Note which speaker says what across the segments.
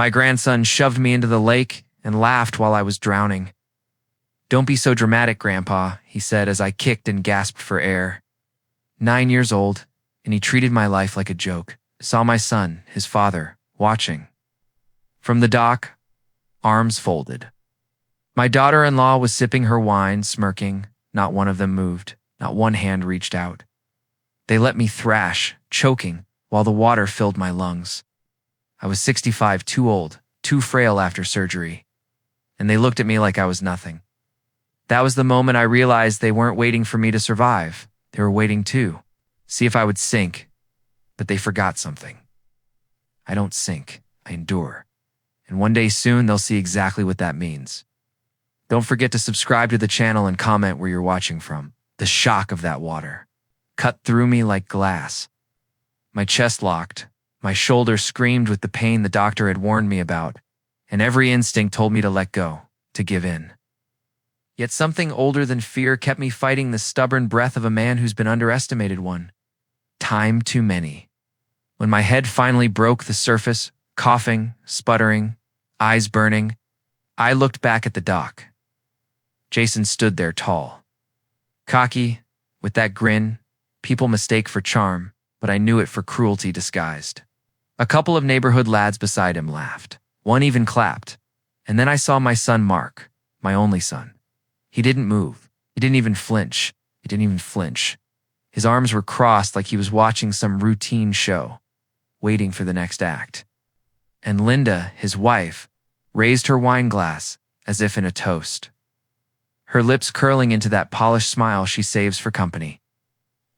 Speaker 1: My grandson shoved me into the lake and laughed while I was drowning. "Don't be so dramatic, Grandpa," he said as I kicked and gasped for air. 9 years old, and he treated my life like a joke. Saw my son, his father, watching. From the dock, arms folded. My daughter-in-law was sipping her wine, smirking. Not one of them moved. Not one hand reached out. They let me thrash, choking, while the water filled my lungs. I was 65, too old, too frail after surgery, and they looked at me like I was nothing. That was the moment I realized they weren't waiting for me to survive. They were waiting too, see if I would sink. But they forgot something. I don't sink, I endure. And one day soon, they'll see exactly what that means. Don't forget to subscribe to the channel and comment where you're watching from. The shock of that water cut through me like glass. My chest locked. My shoulder screamed with the pain the doctor had warned me about, and every instinct told me to let go, to give in. Yet something older than fear kept me fighting the stubborn breath of a man who's been underestimated one time too many. When my head finally broke the surface, coughing, sputtering, eyes burning, I looked back at the dock. Jason stood there tall. Cocky, with that grin people mistake for charm, but I knew it for cruelty disguised. A couple of neighborhood lads beside him laughed. One even clapped. And then I saw my son Mark, my only son. He didn't move. He didn't even flinch. His arms were crossed like he was watching some routine show, waiting for the next act. And Linda, his wife, raised her wine glass as if in a toast, her lips curling into that polished smile she saves for company.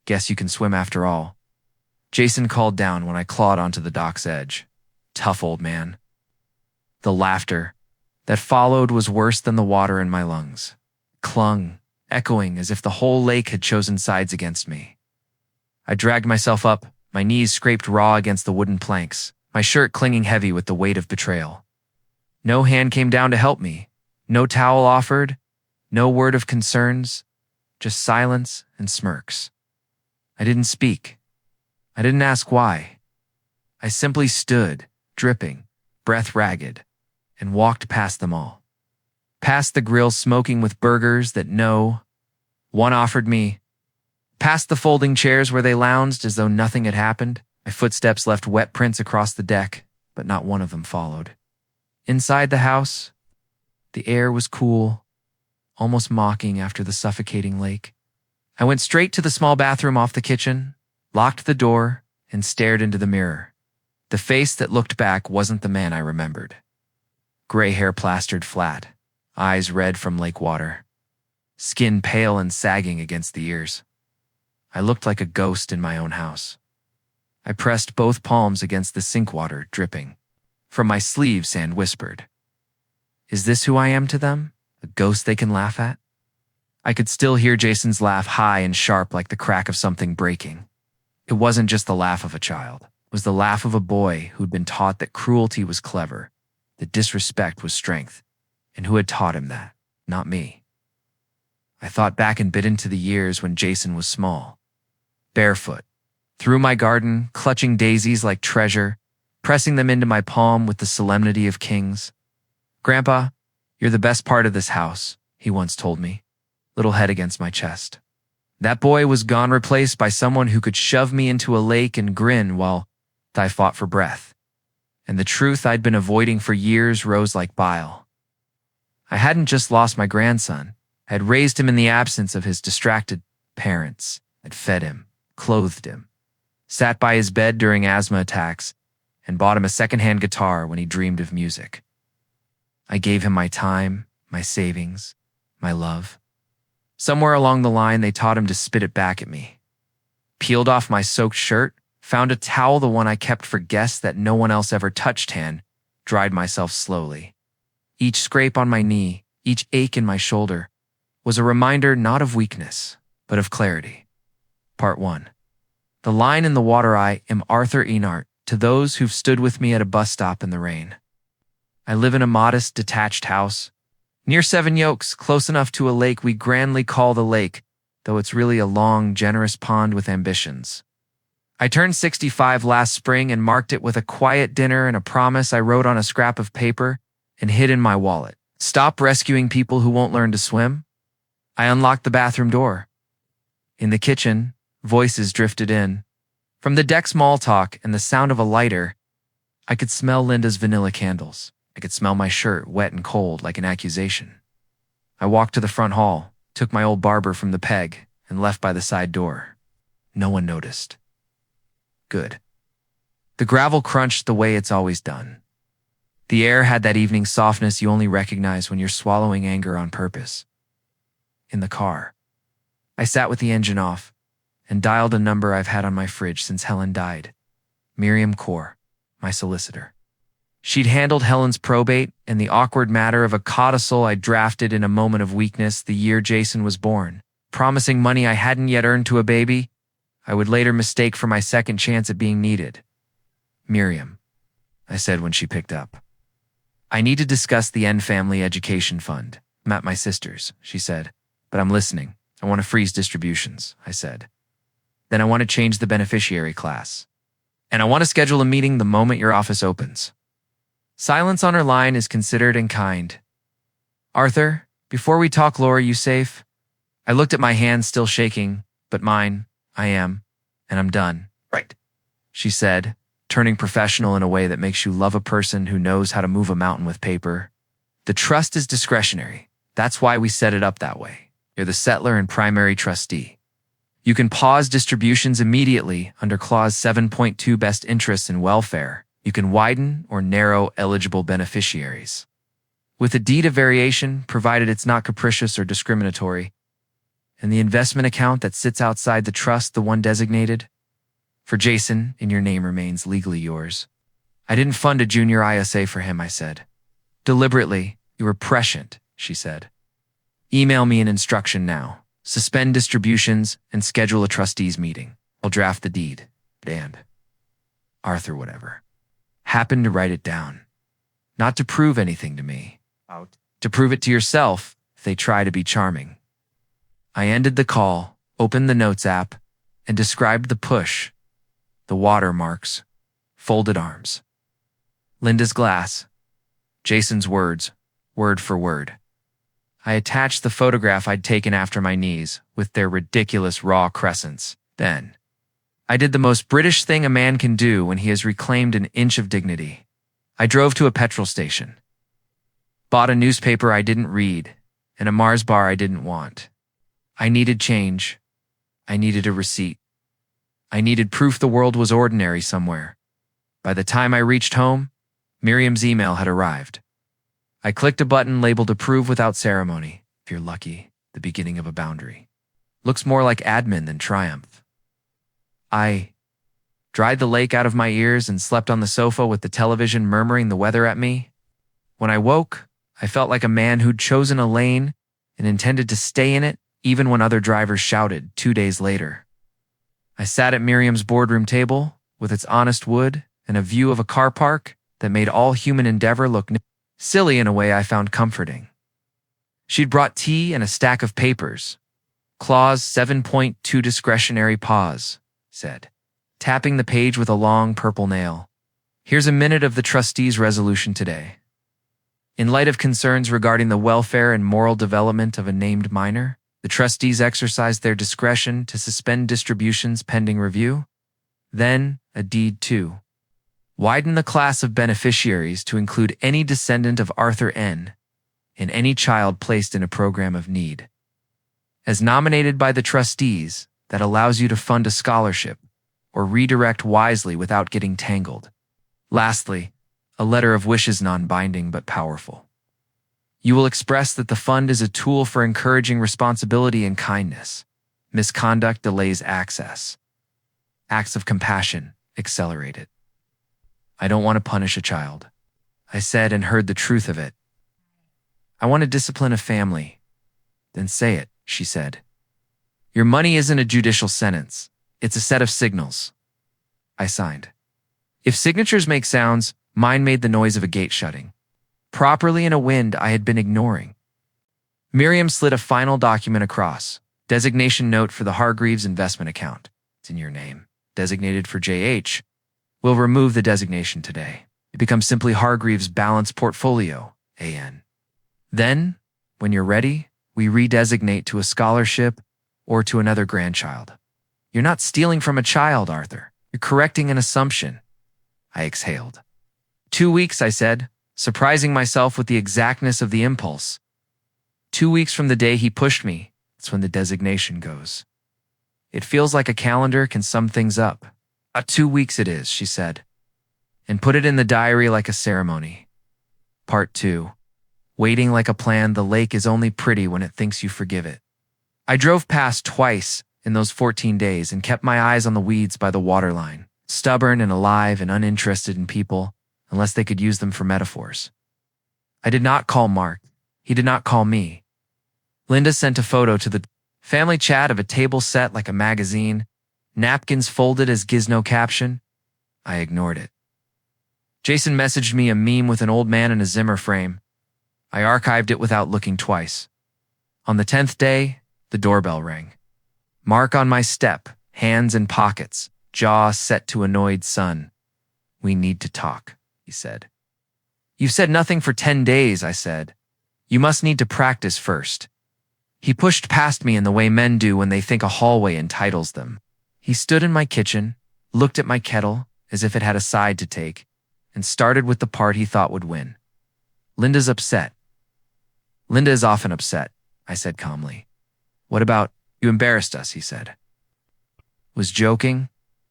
Speaker 1: "Guess you can swim after all," Jason called down when I clawed onto the dock's edge. Tough old man. The laughter that followed was worse than the water in my lungs. Clung, echoing as if the whole lake had chosen sides against me. I dragged myself up, my knees scraped raw against the wooden planks, my shirt clinging heavy with the weight of betrayal. No hand came down to help me, no towel offered, no word of concerns, just silence and smirks. I didn't speak. I didn't ask why. I simply stood, dripping, breath ragged, and walked past them all. Past the grill smoking with burgers that one offered me. Past the folding chairs where they lounged as though nothing had happened. My footsteps left wet prints across the deck, but not one of them followed. Inside the house, the air was cool, almost mocking after the suffocating lake. I went straight to the small bathroom off the kitchen, locked the door, and stared into the mirror. The face that looked back wasn't the man I remembered. Gray hair plastered flat, eyes red from lake water, skin pale and sagging against the ears. I looked like a ghost in my own house. I pressed both palms against the sink water dripping from my sleeves and whispered, "Is this who I am to them? A ghost they can laugh at?" I could still hear Jason's laugh, high and sharp like the crack of something breaking. It wasn't just the laugh of a child. It was the laugh of a boy who'd been taught that cruelty was clever, that disrespect was strength, and who had taught him that, not me. I thought back and bit into the years when Jason was small, barefoot, through my garden, clutching daisies like treasure, pressing them into my palm with the solemnity of kings. "Grandpa, you're the best part of this house," he once told me, little head against my chest. That boy was gone, replaced by someone who could shove me into a lake and grin while I fought for breath. And the truth I'd been avoiding for years rose like bile. I hadn't just lost my grandson. I had raised him in the absence of his distracted parents. I'd fed him, clothed him, sat by his bed during asthma attacks, and bought him a secondhand guitar when he dreamed of music. I gave him my time, my savings, my love. Somewhere along the line, they taught him to spit it back at me. Peeled off my soaked shirt, found a towel, the one I kept for guests that no one else ever touched, hand, dried myself slowly. Each scrape on my knee, each ache in my shoulder, was a reminder not of weakness, but of clarity. Part 1. The line in the water: I am Arthur Enart, to those who've stood with me at a bus stop in the rain. I live in a modest, detached house, near Seven Yokes, close enough to a lake we grandly call the lake, though it's really a long, generous pond with ambitions. I turned 65 last spring and marked it with a quiet dinner and a promise I wrote on a scrap of paper and hid in my wallet. Stop rescuing people who won't learn to swim. I unlocked the bathroom door. In the kitchen, voices drifted in. From the deck small talk and the sound of a lighter, I could smell Linda's vanilla candles. I could smell my shirt wet and cold like an accusation. I walked to the front hall, took my old barber from the peg, and left by the side door. No one noticed. Good. The gravel crunched the way it's always done. The air had that evening softness you only recognize when you're swallowing anger on purpose. In the car, I sat with the engine off and dialed a number I've had on my fridge since Helen died. Miriam Kaur, my solicitor. She'd handled Helen's probate and the awkward matter of a codicil I drafted in a moment of weakness the year Jason was born, promising money I hadn't yet earned to a baby I would later mistake for my second chance at being needed. Miriam, I said when she picked up. I need to discuss the N Family Education Fund. I'm at my sister's, she said, but I'm listening. I want to freeze distributions, I said. Then I want to change the beneficiary class. And I want to schedule a meeting the moment your office opens. Silence on her line is considered and kind. Arthur, before we talk, Laura, you safe? I looked at my hands still shaking, but mine, I am, and I'm done. Right, she said, turning professional in a way that makes you love a person who knows how to move a mountain with paper. The trust is discretionary. That's why we set it up that way. You're the settler and primary trustee. You can pause distributions immediately under Clause 7.2 Best Interests and Welfare. You can widen or narrow eligible beneficiaries. With a deed of variation, provided it's not capricious or discriminatory, and the investment account that sits outside the trust, the one designated, for Jason, in your name remains legally yours. I didn't fund a junior ISA for him, I said. Deliberately, you were prescient, she said. Email me an instruction now. Suspend distributions and schedule a trustees meeting. I'll draft the deed. And Arthur, whatever. Happened to write it down. Not to prove anything to me. To prove it to yourself if they try to be charming. I ended the call, opened the Notes app, and described the push, the watermarks, folded arms. Linda's glass. Jason's words, word for word. I attached the photograph I'd taken after my knees, with their ridiculous raw crescents. Then, I did the most British thing a man can do when he has reclaimed an inch of dignity. I drove to a petrol station. Bought a newspaper I didn't read, and a Mars bar I didn't want. I needed change. I needed a receipt. I needed proof the world was ordinary somewhere. By the time I reached home, Miriam's email had arrived. I clicked a button labeled Approve without ceremony. If you're lucky, the beginning of a boundary. Looks more like admin than triumph. I dried the lake out of my ears and slept on the sofa with the television murmuring the weather at me. When I woke, I felt like a man who'd chosen a lane and intended to stay in it even when other drivers shouted 2 days later. I sat at Miriam's boardroom table with its honest wood and a view of a car park that made all human endeavor look silly in a way I found comforting. She'd brought tea and a stack of papers. Clause 7.2 Discretionary Pause, said, tapping the page with a long purple nail. Here's a minute of the trustees' resolution today. In light of concerns regarding the welfare and moral development of a named minor, the trustees exercised their discretion to suspend distributions pending review. Then, a deed 2. Widen the class of beneficiaries to include any descendant of Arthur N. and any child placed in a program of need. As nominated by the trustees, that allows you to fund a scholarship or redirect wisely without getting tangled. Lastly, a letter of wishes non-binding but powerful. You will express that the fund is a tool for encouraging responsibility and kindness. Misconduct delays access. Acts of compassion accelerate it. I don't want to punish a child, I said and heard the truth of it. I want to discipline a family. Then say it, she said. Your money isn't a judicial sentence. It's a set of signals. I signed. If signatures make sounds, mine made the noise of a gate shutting. Properly in a wind I had been ignoring. Miriam slid a final document across. Designation note for the Hargreaves investment account. It's in your name. designated for JH. We'll remove the designation today. It becomes simply Hargreaves Balanced Portfolio, AN. Then, when you're ready, we redesignate to a scholarship or to another grandchild. You're not stealing from a child, Arthur. You're correcting an assumption. I exhaled. 2 weeks, I said, surprising myself with the exactness of the impulse. 2 weeks from the day he pushed me, that's when the designation goes. It feels like a calendar can sum things up. 2 weeks it is, she said, and put it in the diary like a ceremony. Part 2. Waiting like a plan, the lake is only pretty when it thinks you forgive it. I drove past twice in those 14 days and kept my eyes on the weeds by the waterline, stubborn and alive and uninterested in people, unless they could use them for metaphors. I did not call Mark. He did not call me. Linda sent a photo to the family chat of a table set like a magazine, napkins folded as gizmo caption. I ignored it. Jason messaged me a meme with an old man in a Zimmer frame. I archived it without looking twice. On the 10th day, the doorbell rang. Mark on my step, hands in pockets, jaw set to annoyed son. We need to talk, he said. You've said nothing for 10 days, I said. You must need to practice first. He pushed past me in the way men do when they think a hallway entitles them. He stood in my kitchen, looked at my kettle as if it had a side to take, and started with the part he thought would win. Linda's upset. Linda is often upset, I said calmly. What about, you embarrassed us, he said. Was joking?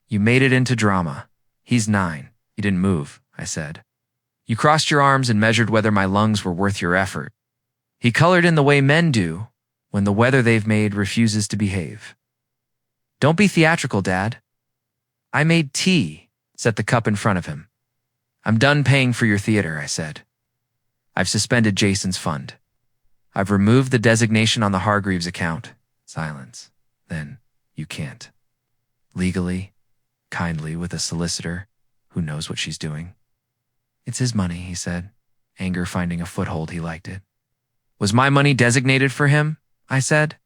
Speaker 1: You made it into drama. He's 9. He didn't move, I said. You crossed your arms and measured whether my lungs were worth your effort. He colored in the way men do when the weather they've made refuses to behave. Don't be theatrical, Dad. I made tea, set the cup in front of him. I'm done paying for your theater, I said. I've suspended Jason's fund. I've removed the designation on the Hargreaves account. Silence. Then, you can't. Legally, kindly, with a solicitor who knows what she's doing. It's his money, he said, anger finding a foothold he liked it. Was my money designated for him? I said,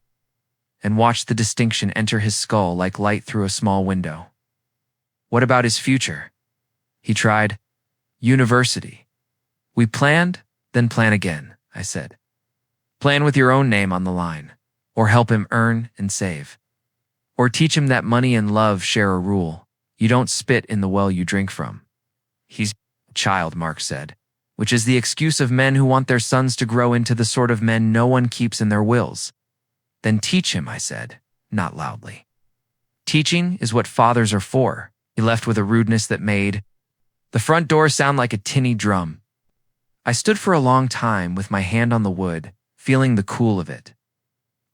Speaker 1: and watched the distinction enter his skull like light through a small window. What about his future? He tried. University. We planned, then plan again, I said. Plan with your own name on the line, or help him earn and save. Or teach him that money and love share a rule. You don't spit in the well you drink from. He's a child, Mark said, which is the excuse of men who want their sons to grow into the sort of men no one keeps in their wills. Then teach him, I said, not loudly. Teaching is what fathers are for, he left with a rudeness that made the front door sound like a tinny drum. I stood for a long time with my hand on the wood, feeling the cool of it.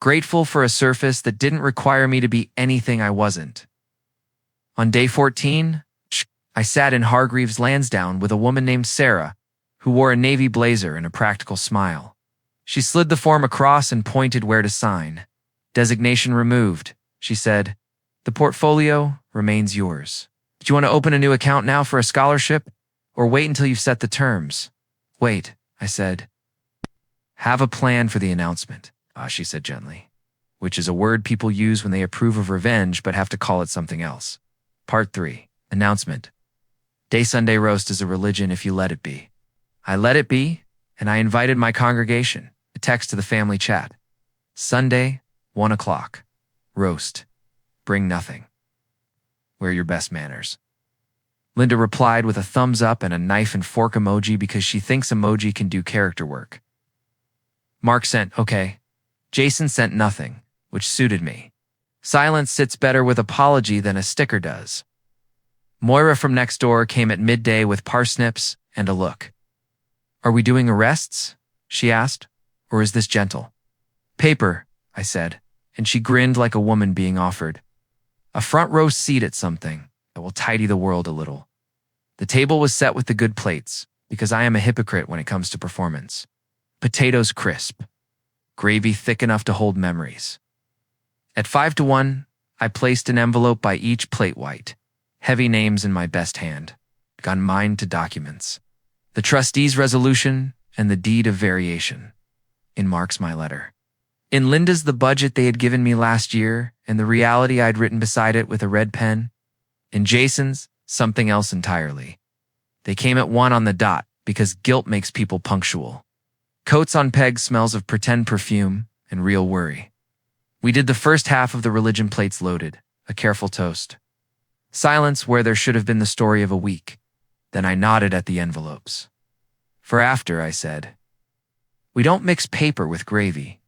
Speaker 1: Grateful for a surface that didn't require me to be anything I wasn't. On day 14, I sat in Hargreaves Lansdowne with a woman named Sarah, who wore a navy blazer and a practical smile. She slid the form across and pointed where to sign. Designation removed, she said. The portfolio remains yours. Do you want to open a new account now for a scholarship, or wait until you've set the terms? Wait, I said. Have a plan for the announcement, she said gently, which is a word people use when they approve of revenge but have to call it something else. Part 3. Announcement. Day Sunday roast is a religion if you let it be. I let it be, and I invited my congregation, a text to the family chat. Sunday, 1 o'clock. Roast. Bring nothing. Wear your best manners. Linda replied with a thumbs up and a knife and fork emoji because she thinks emoji can do character work. Mark sent, okay. Jason sent nothing, which suited me. Silence sits better with apology than a sticker does. Moira from next door came at midday with parsnips and a look. Are we doing arrests? She asked. Or is this gentle? Paper, I said, and she grinned like a woman being offered. A front row seat at something that will tidy the world a little. The table was set with the good plates, because I am a hypocrite when it comes to performance. Potatoes crisp. Gravy thick enough to hold memories. At 5-1, I placed an envelope by each plate white. Heavy names in my best hand. Gone mine to documents. The trustee's resolution and the deed of variation. In Mark's my letter. In Linda's the budget they had given me last year and the reality I'd written beside it with a red pen. In Jason's, something else entirely. They came at 1 on the dot because guilt makes people punctual. Coats on pegs smells of pretend perfume and real worry. We did the first half of the religion plates loaded, a careful toast. Silence where there should have been the story of a week. Then I nodded at the envelopes. For after, I said, we don't mix paper with gravy.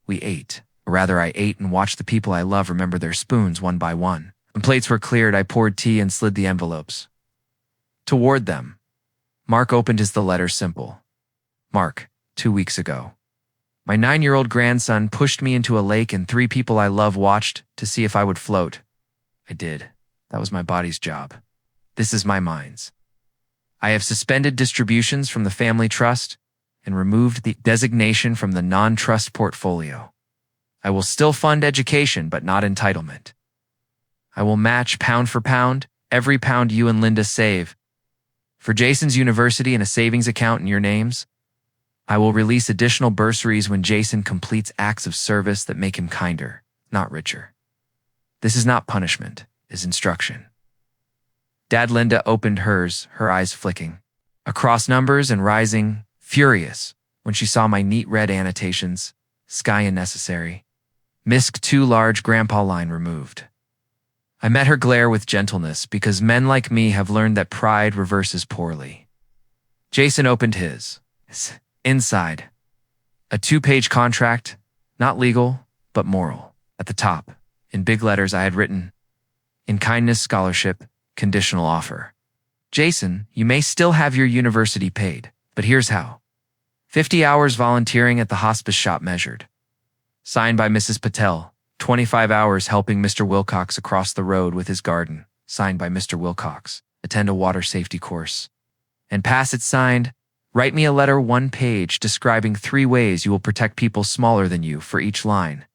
Speaker 1: We ate. Or rather, I ate and watched the people I love remember their spoons one by one. When plates were cleared, I poured tea and slid the envelopes toward them. Mark opened the letter simple. Mark, 2 weeks ago. My 9-year-old grandson pushed me into a lake and 3 people I love watched to see if I would float. I did. That was my body's job. This is my mind's. I have suspended distributions from the family trust and removed the designation from the non-trust portfolio. I will still fund education, but not entitlement. I will match pound for pound every pound you and Linda save. For Jason's university and a savings account in your names, I will release additional bursaries when Jason completes acts of service that make him kinder, not richer. This is not punishment, it's instruction. Dad Linda opened hers, her eyes flicking across numbers and rising, furious, when she saw my neat red annotations, sky unnecessary, misc too large grandpa line removed. I met her glare with gentleness because men like me have learned that pride reverses poorly. Jason opened his. Inside, a 2-page contract, not legal, but moral. At the top, in big letters I had written, in Kindness Scholarship, conditional offer. Jason, you may still have your university paid, but here's how. 50 hours volunteering at the hospice shop measured. Signed by Mrs. Patel. 25 hours helping Mr. Wilcox across the road with his garden. Signed by Mr. Wilcox. Attend a water safety course. And pass it signed, write me a letter 1 page describing 3 ways you will protect people smaller than you for each line.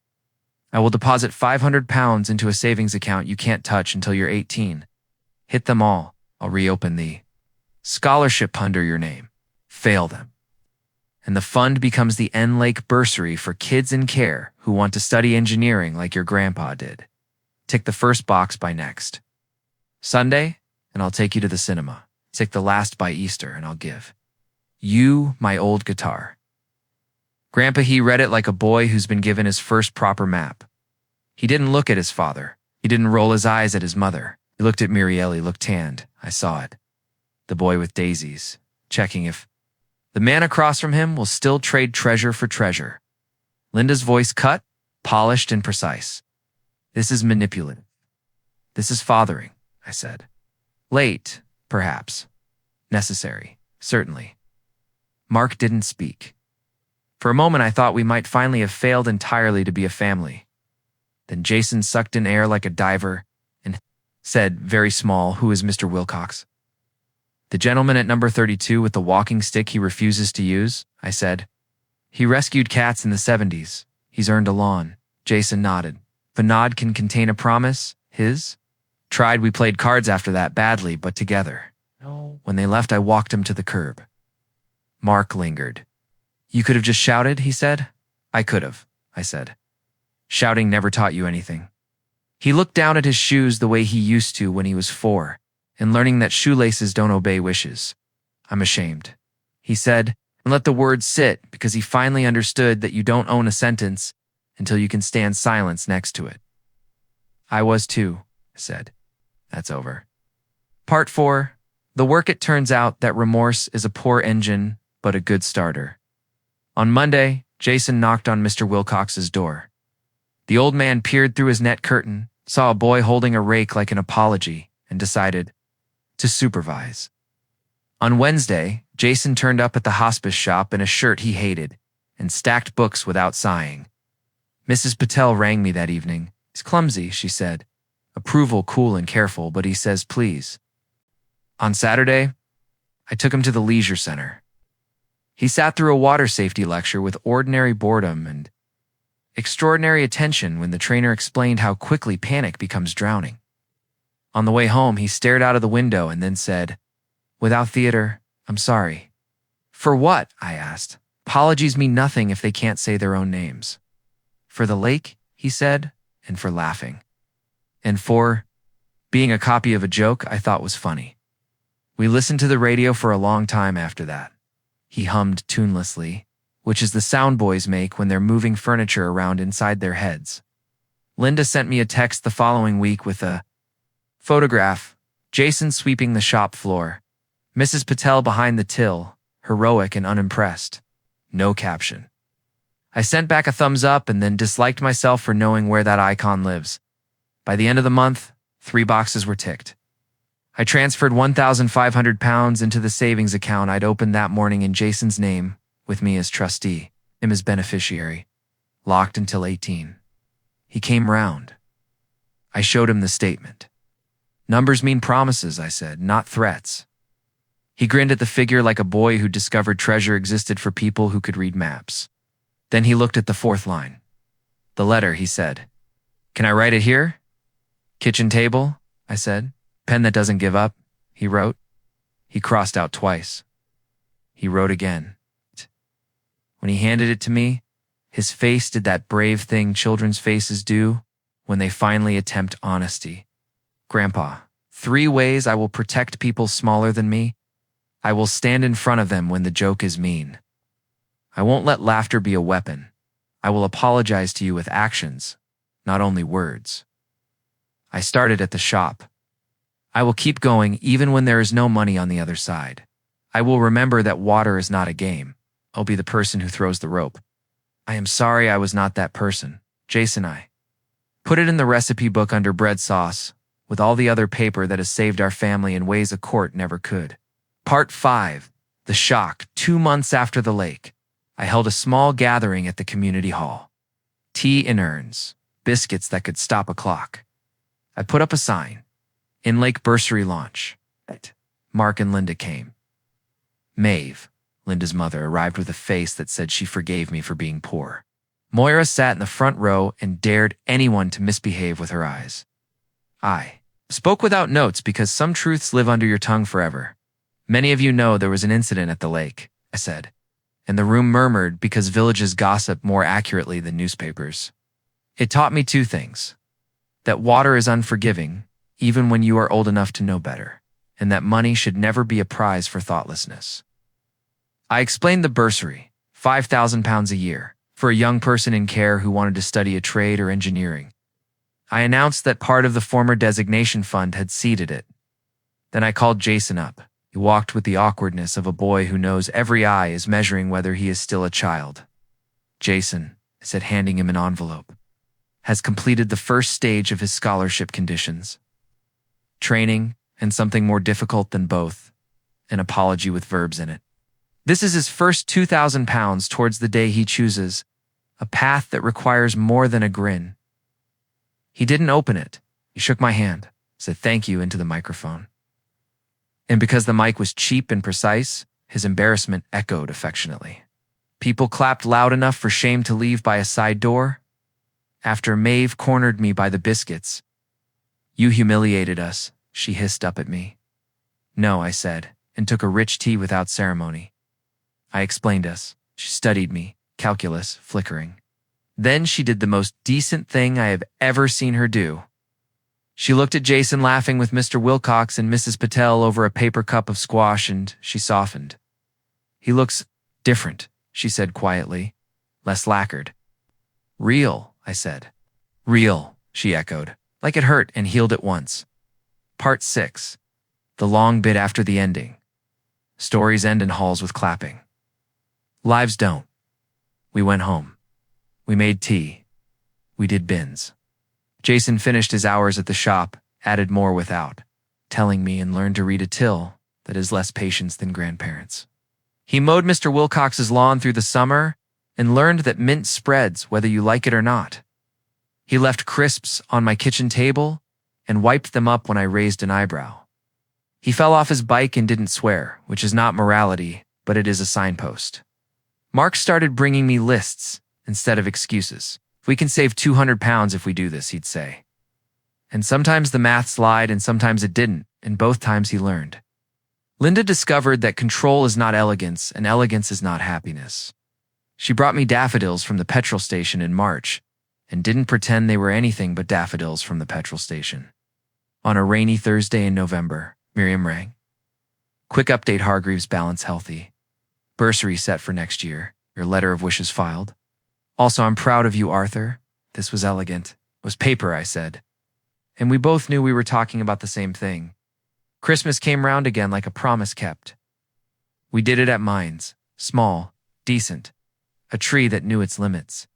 Speaker 1: I will deposit £500 into a savings account you can't touch until you're 18. Hit them all. I'll reopen the scholarship under your name. Fail them. And the fund becomes the Haines Lake Bursary for kids in care who want to study engineering like your grandpa did. Tick the first box by next Sunday, and I'll take you to the cinema. Tick the last by Easter, and I'll give you my old guitar. Grandpa, he read it like a boy who's been given his first proper map. He didn't look at his father. He didn't roll his eyes at his mother. He looked at Muriel. He looked tanned. I saw it. The boy with daisies, checking if the man across from him will still trade treasure for treasure. Linda's voice cut, polished, and precise. This is manipulative. This is fathering, I said. Late, perhaps. Necessary, certainly. Mark didn't speak. For a moment I thought we might finally have failed entirely to be a family. Then Jason sucked in air like a diver and said, very small, who is Mr. Wilcox? The gentleman at number 32 with the walking stick he refuses to use, I said. He rescued cats in the 70s. He's earned a lawn. Jason nodded. If a nod can contain a promise, his? Tried, we played cards after that badly, but together. No. When they left, I walked him to the curb. Mark lingered. You could have just shouted, he said. I could have, I said. Shouting never taught you anything. He looked down at his shoes the way he used to when he was 4. And learning that shoelaces don't obey wishes. I'm ashamed. He said, and let the word sit because he finally understood that you don't own a sentence until you can stand silence next to it. I was too, I said. That's over. Part 4. The work. It turns out that remorse is a poor engine, but a good starter. On Monday, Jason knocked on Mr. Wilcox's door. The old man peered through his net curtain, saw a boy holding a rake like an apology, and decided to supervise. On Wednesday, Jason turned up at the hospice shop in a shirt he hated and stacked books without sighing. Mrs. Patel rang me that evening. He's clumsy, she said. Approval cool and careful, but he says please. On Saturday, I took him to the leisure center. He sat through a water safety lecture with ordinary boredom and extraordinary attention when the trainer explained how quickly panic becomes drowning. On the way home, he stared out of the window and then said, without theater, I'm sorry. For what? I asked. Apologies mean nothing if they can't say their own names. For the lake, he said, and for laughing. And for Being a copy of a joke I thought was funny. We listened to the radio for a long time after that. He hummed tunelessly, which is the sound boys make when they're moving furniture around inside their heads. Linda sent me a text the following week with a photograph, Jason sweeping the shop floor, Mrs. Patel behind the till, heroic and unimpressed. No caption. I sent back a thumbs up and then disliked myself for knowing where that icon lives. By the end of the month, 3 boxes were ticked. I transferred £1,500 into the savings account I'd opened that morning in Jason's name, with me as trustee, him as beneficiary, locked until 18. He came round. I showed him the statement. Numbers mean promises, I said, not threats. He grinned at the figure like a boy who discovered treasure existed for people who could read maps. Then he looked at the 4th line. The letter, he said. Can I write it here? Kitchen table, I said. Pen that doesn't give up, he wrote. He crossed out twice. He wrote again. When he handed it to me, his face did that brave thing children's faces do when they finally attempt honesty. Grandpa, 3 ways I will protect people smaller than me. I will stand in front of them when the joke is mean. I won't let laughter be a weapon. I will apologize to you with actions, not only words. I started at the shop. I will keep going even when there is no money on the other side. I will remember that water is not a game. I'll be the person who throws the rope. I am sorry I was not that person. Jason, I put it in the recipe book under bread sauce, with all the other paper that has saved our family in ways a court never could. Part 5. The shock. 2 months after the lake, I held a small gathering at the community hall. Tea in urns, biscuits that could stop a clock. I put up a sign. In Lake Bursary launch. Mark and Linda came. Maeve, Linda's mother, arrived with a face that said she forgave me for being poor. Moira sat in the front row and dared anyone to misbehave with her eyes. I spoke without notes because some truths live under your tongue forever. Many of you know there was an incident at the lake, I said, and the room murmured because villages gossip more accurately than newspapers. It taught me 2 things. That water is unforgiving, even when you are old enough to know better, and that money should never be a prize for thoughtlessness. I explained the bursary, £5,000 a year, for a young person in care who wanted to study a trade or engineering. I announced that part of the former designation fund had seeded it. Then I called Jason up. He walked with the awkwardness of a boy who knows every eye is measuring whether he is still a child. Jason, I said, handing him an envelope, has completed the first stage of his scholarship conditions. Training, and something more difficult than both, an apology with verbs in it. This is his first £2,000 towards the day he chooses, a path that requires more than a grin. He didn't open it. He shook my hand, said thank you into the microphone. And because the mic was cheap and precise, his embarrassment echoed affectionately. People clapped loud enough for shame to leave by a side door. After Maeve cornered me by the biscuits, "You humiliated us," she hissed up at me. "No," I said, and took a rich tea without ceremony. I explained us. She studied me, calculus flickering. Then she did the most decent thing I have ever seen her do. She looked at Jason laughing with Mr. Wilcox and Mrs. Patel over a paper cup of squash, and she softened. "He looks different," she said quietly, less lacquered. "Real," I said. "Real," she echoed, like it hurt and healed at once. Part 6. The long bit after the ending. Stories end in halls with clapping. Lives don't. We went home. We made tea. We did bins. Jason finished his hours at the shop, added more without, telling me and learned to read a till that is less patience than grandparents. He mowed Mr. Wilcox's lawn through the summer and learned that mint spreads whether you like it or not. He left crisps on my kitchen table and wiped them up when I raised an eyebrow. He fell off his bike and didn't swear, which is not morality, but it is a signpost. Mark started bringing me lists instead of excuses. "We can save £200 if we do this," he'd say. And sometimes the math lied and sometimes it didn't, and both times he learned. Linda discovered that control is not elegance and elegance is not happiness. She brought me daffodils from the petrol station in March and didn't pretend they were anything but daffodils from the petrol station. On a rainy Thursday in November, Miriam rang. Quick update, Hargreaves balance healthy. Bursary set for next year. Your letter of wishes filed. Also, I'm proud of you, Arthur. This was elegant. It was paper, I said. And we both knew we were talking about the same thing. Christmas came round again like a promise kept. We did it at Mines. Small, decent. A tree that knew its limits.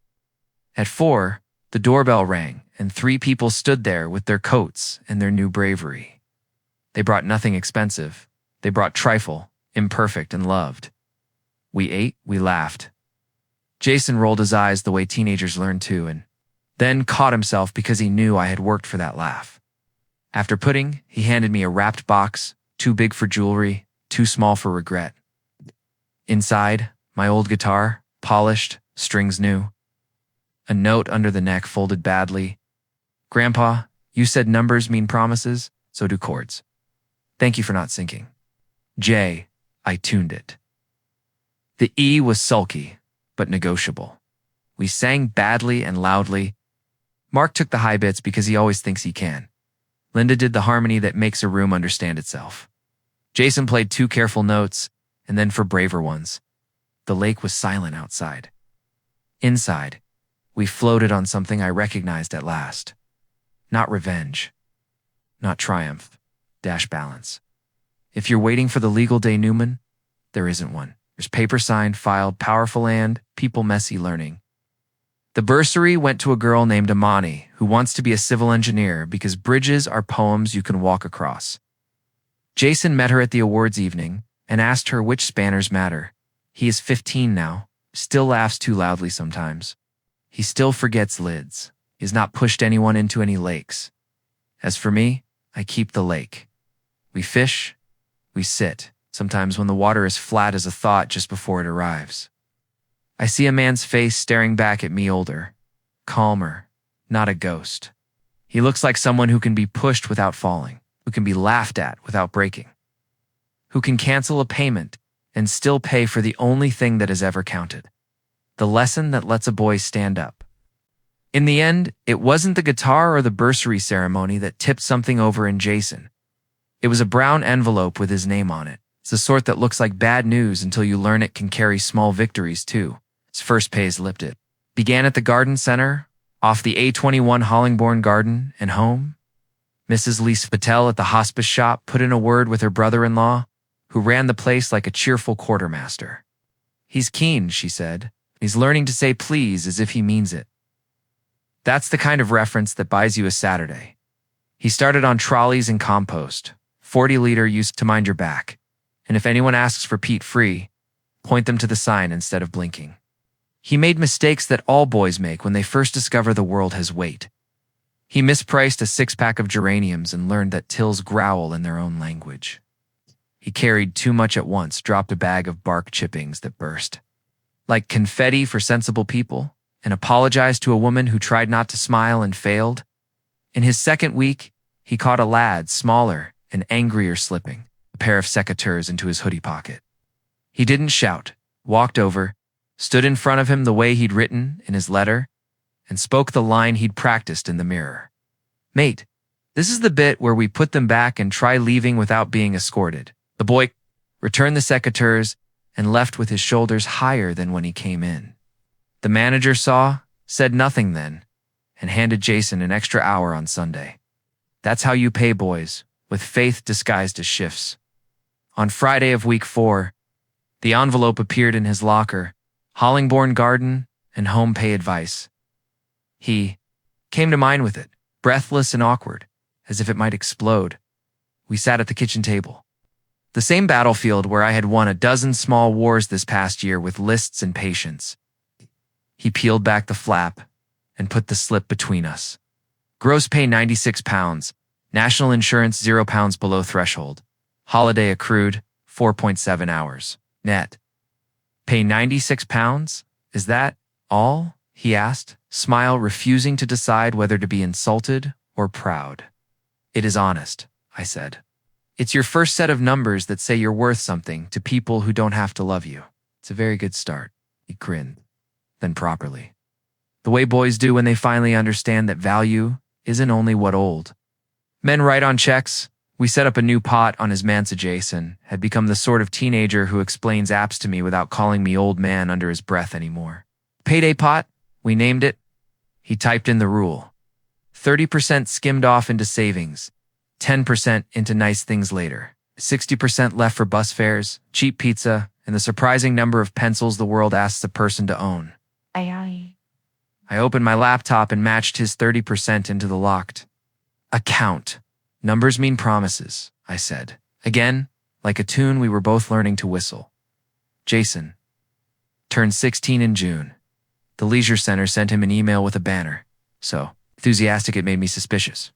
Speaker 1: At 4, the doorbell rang, and 3 people stood there with their coats and their new bravery. They brought nothing expensive. They brought trifle, imperfect and loved. We ate, we laughed. Jason rolled his eyes the way teenagers learn to, and then caught himself because he knew I had worked for that laugh. After pudding, he handed me a wrapped box, too big for jewelry, too small for regret. Inside, my old guitar, polished, strings new. A note under the neck folded badly. Grandpa, you said numbers mean promises, so do chords. Thank you for not sinking. J, I tuned it. The E was sulky, but negotiable. We sang badly and loudly. Mark took the high bits because he always thinks he can. Linda did the harmony that makes a room understand itself. Jason played 2 careful notes, and then for braver ones. The lake was silent outside. Inside, we floated on something I recognized at last. Not revenge. Not triumph. Balance. If you're waiting for the legal denouement, there isn't one. There's paper signed, filed, powerful, and people messy learning. The bursary went to a girl named Amani who wants to be a civil engineer because bridges are poems you can walk across. Jason met her at the awards evening and asked her which spanners matter. He is 15 now, still laughs too loudly sometimes. He still forgets lids. He has not pushed anyone into any lakes. As for me, I keep the lake. We fish, we sit, sometimes when the water is flat as a thought just before it arrives. I see a man's face staring back at me, older, calmer, not a ghost. He looks like someone who can be pushed without falling, who can be laughed at without breaking, who can cancel a payment and still pay for the only thing that has ever counted, the lesson that lets a boy stand up. In the end, it wasn't the guitar or the bursary ceremony that tipped something over in Jason. It was a brown envelope with his name on it. It's the sort that looks like bad news until you learn it can carry small victories too. His first pays lipped it. Began at the garden center, off the A21 Hollingbourne Garden and home. Mrs. Lise Patel at the hospice shop put in a word with her brother-in-law, who ran the place like a cheerful quartermaster. He's keen, she said. He's learning to say please as if he means it. That's the kind of reference that buys you a Saturday. He started on trolleys and compost, 40-liter used to mind your back. And if anyone asks for peat free, point them to the sign instead of blinking. He made mistakes that all boys make when they first discover the world has weight. He mispriced a 6-pack of geraniums and learned that tills growl in their own language. He carried too much at once, dropped a bag of bark chippings that burst like confetti for sensible people, and apologized to a woman who tried not to smile and failed. In his second week, he caught a lad, smaller and angrier, slipping a pair of secateurs into his hoodie pocket. He didn't shout, walked over, stood in front of him the way he'd written in his letter, and spoke the line he'd practiced in the mirror. Mate, this is the bit where we put them back and try leaving without being escorted. The boy returned the secateurs and left with his shoulders higher than when he came in. The manager saw, said nothing then, and handed Jason an extra hour on Sunday. That's how you pay boys, with faith disguised as shifts. On Friday of week 4, the envelope appeared in his locker, Hollingbourne Garden and home pay advice. He came to mine with it, breathless and awkward, as if it might explode. We sat at the kitchen table. The same battlefield where I had won a dozen small wars this past year with lists and patience. He peeled back the flap and put the slip between us. Gross pay £96, national insurance £0 below threshold, holiday accrued 4.7 hours, net. Pay £96? Is that all? He asked, smile refusing to decide whether to be insulted or proud. It is honest, I said. It's your first set of numbers that say you're worth something to people who don't have to love you. It's a very good start. He grinned. Then properly. The way boys do when they finally understand that value isn't only what old Men write on checks. We set up a new pot on his manse. Jason had become the sort of teenager who explains apps to me without calling me old man under his breath anymore. Payday pot, we named it. He typed in the rule. 30% skimmed off into savings, 10% into nice things later, 60% left for bus fares, cheap pizza, and the surprising number of pencils the world asks a person to own. I opened my laptop and matched his 30% into the locked account. Numbers mean promises, I said. Again, like a tune we were both learning to whistle. Jason turned 16 in June. The leisure center sent him an email with a banner. So enthusiastic it made me suspicious.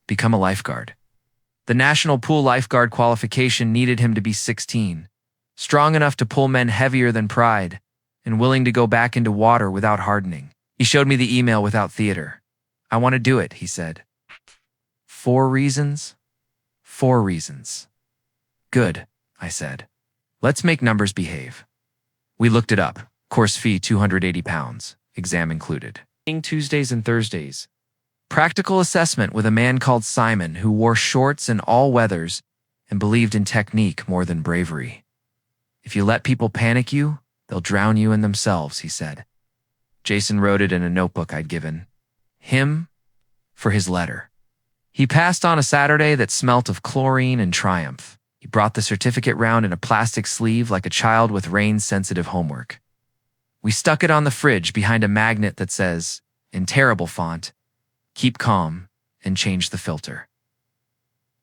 Speaker 1: Become a lifeguard. The National Pool Lifeguard qualification needed him to be 16, strong enough to pull men heavier than pride, and willing to go back into water without hardening. He showed me the email without theater. I want to do it, he said. 4 reasons? 4 reasons. Good, I said. Let's make numbers behave. We looked it up. Course fee £280, exam included. Tuesdays and Thursdays. Practical assessment with a man called Simon who wore shorts in all weathers and believed in technique more than bravery. If you let people panic you, they'll drown you in themselves, he said. Jason wrote it in a notebook I'd given him for his letter. He passed on a Saturday that smelt of chlorine and triumph. He brought the certificate round in a plastic sleeve like a child with rain-sensitive homework. We stuck it on the fridge behind a magnet that says, in terrible font, "Keep calm and change the filter."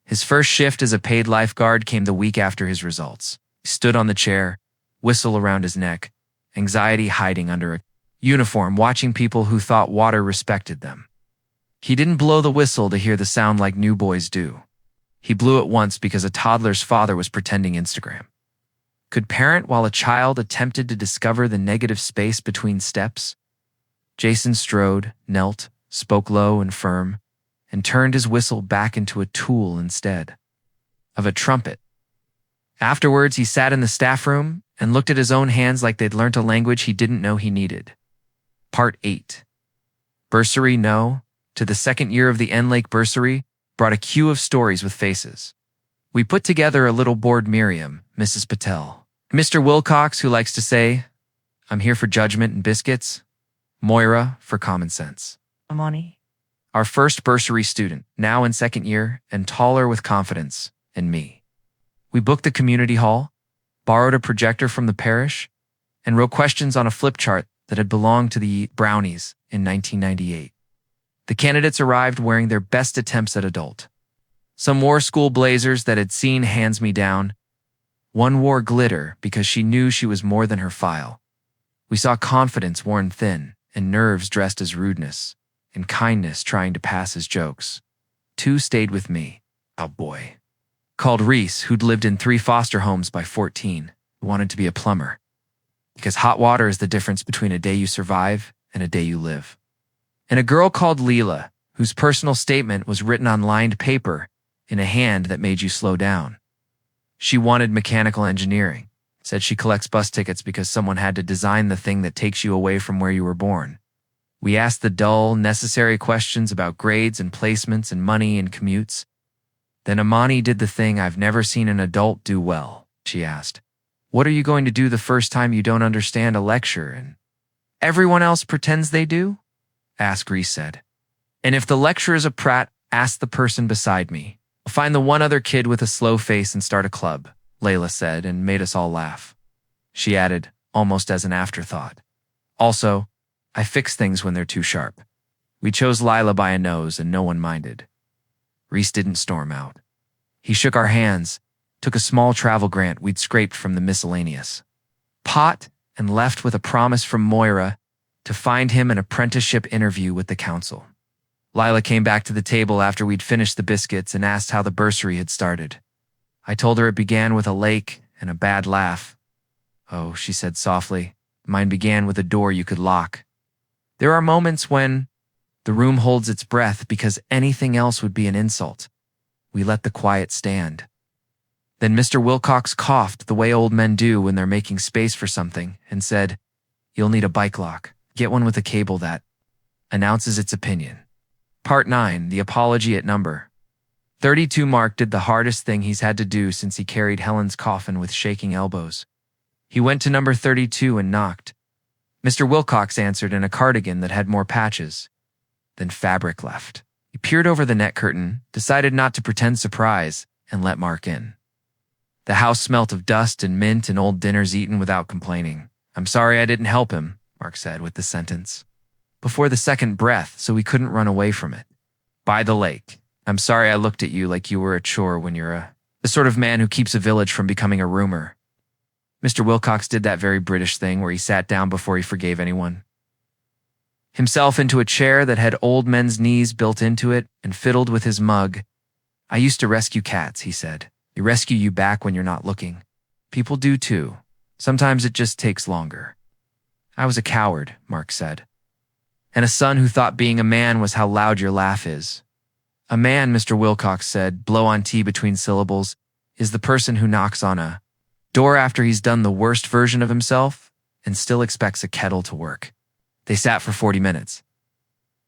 Speaker 1: His first shift as a paid lifeguard came the week after his results. He stood on the chair, whistle around his neck, anxiety hiding under a uniform, watching people who thought water respected them. He didn't blow the whistle to hear the sound like new boys do. He blew it once because a toddler's father was pretending Instagram. Could parent while a child attempted to discover the negative space between steps? Jason strode, knelt, spoke low and firm, and turned his whistle back into a tool instead of a trumpet. Afterwards, he sat in the staff room and looked at his own hands like they'd learnt a language he didn't know he needed. Part 8. Bursary No to the second year of the Haines Lake Bursary brought a queue of stories with faces. We put together a little board. Miriam, Mrs. Patel. Mr. Wilcox, who likes to say, "I'm here for judgment and biscuits." Moira, for common sense.
Speaker 2: Money.
Speaker 1: Our first bursary student, now in second year and taller with confidence, and me. We booked the community hall, borrowed a projector from the parish, and wrote questions on a flip chart that had belonged to the Brownies in 1998. The candidates arrived wearing their best attempts at adult. Some wore school blazers that had seen hands me down. One wore glitter because she knew she was more than her file. We saw confidence worn thin and nerves dressed as rudeness, and kindness trying to pass as jokes. 2 stayed with me. Oh boy. Called Reese, who'd lived in 3 foster homes by 14, who wanted to be a plumber. Because hot water is the difference between a day you survive and a day you live. And a girl called Leela, whose personal statement was written on lined paper in a hand that made you slow down. She wanted mechanical engineering, said she collects bus tickets because someone had to design the thing that takes you away from where you were born. We asked the dull, necessary questions about grades and placements and money and commutes. Then Amani did the thing I've never seen an adult do well. She asked, "What are you going to do the first time you don't understand a lecture and everyone else pretends they do?" Ask Reese said. "And if the lecturer is a prat, ask the person beside me. I'll find the one other kid with a slow face and start a club," Layla said, and made us all laugh. She added, almost as an afterthought, "Also, I fix things when they're too sharp." We chose Lila by a nose and no one minded. Reese didn't storm out. He shook our hands, took a small travel grant we'd scraped from the miscellaneous pot, and left with a promise from Moira to find him an apprenticeship interview with the council. Lila came back to the table after we'd finished the biscuits and asked how the bursary had started. I told her it began with a lake and a bad laugh. "Oh," she said softly, "mine began with a door you could lock." There are moments when the room holds its breath because anything else would be an insult. We let the quiet stand. Then Mr. Wilcox coughed the way old men do when they're making space for something and said, "You'll need a bike lock. Get one with a cable that announces its opinion." Part 9, the apology at number 32 Mark did the hardest thing he's had to do since he carried Helen's coffin with shaking elbows. He went to number 32 and knocked. Mr. Wilcox answered in a cardigan that had more patches than fabric left. He peered over the net curtain, decided not to pretend surprise, and let Mark in. The house smelt of dust and mint and old dinners eaten without complaining. "I'm sorry I didn't help him," Mark said with the sentence before the second breath, so he couldn't run away from it. "By the lake. I'm sorry I looked at you like you were a chore when you're the sort of man who keeps a village from becoming a rumor." Mr. Wilcox did that very British thing where he sat down before he forgave anyone. Himself into a chair that had old men's knees built into it and fiddled with his mug. "I used to rescue cats," he said. "They rescue you back when you're not looking. People do too. Sometimes it just takes longer." "I was a coward," Mark said. "And a son who thought being a man was how loud your laugh is." "A man," Mr. Wilcox said, blow on tea between syllables, "is the person who knocks on a door after he's done the worst version of himself and still expects a kettle to work." They sat for 40 minutes.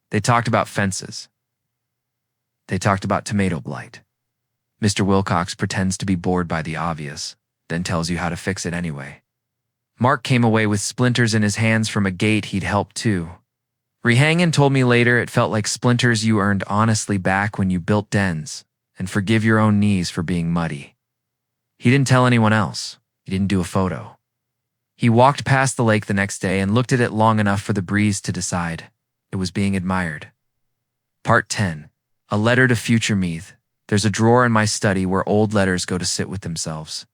Speaker 1: They talked about fences. They talked about tomato blight. Mr. Wilcox pretends to be bored by the obvious, then tells you how to fix it anyway. Mark came away with splinters in his hands from a gate he'd helped too. Rehangan told me later it felt like splinters you earned honestly back when you built dens, and forgive your own knees for being muddy. He didn't tell anyone else. He didn't do a photo. He walked past the lake the next day and looked at it long enough for the breeze to decide it was being admired. Part 10. A letter to future me. There's a drawer in my study where old letters go to sit with themselves.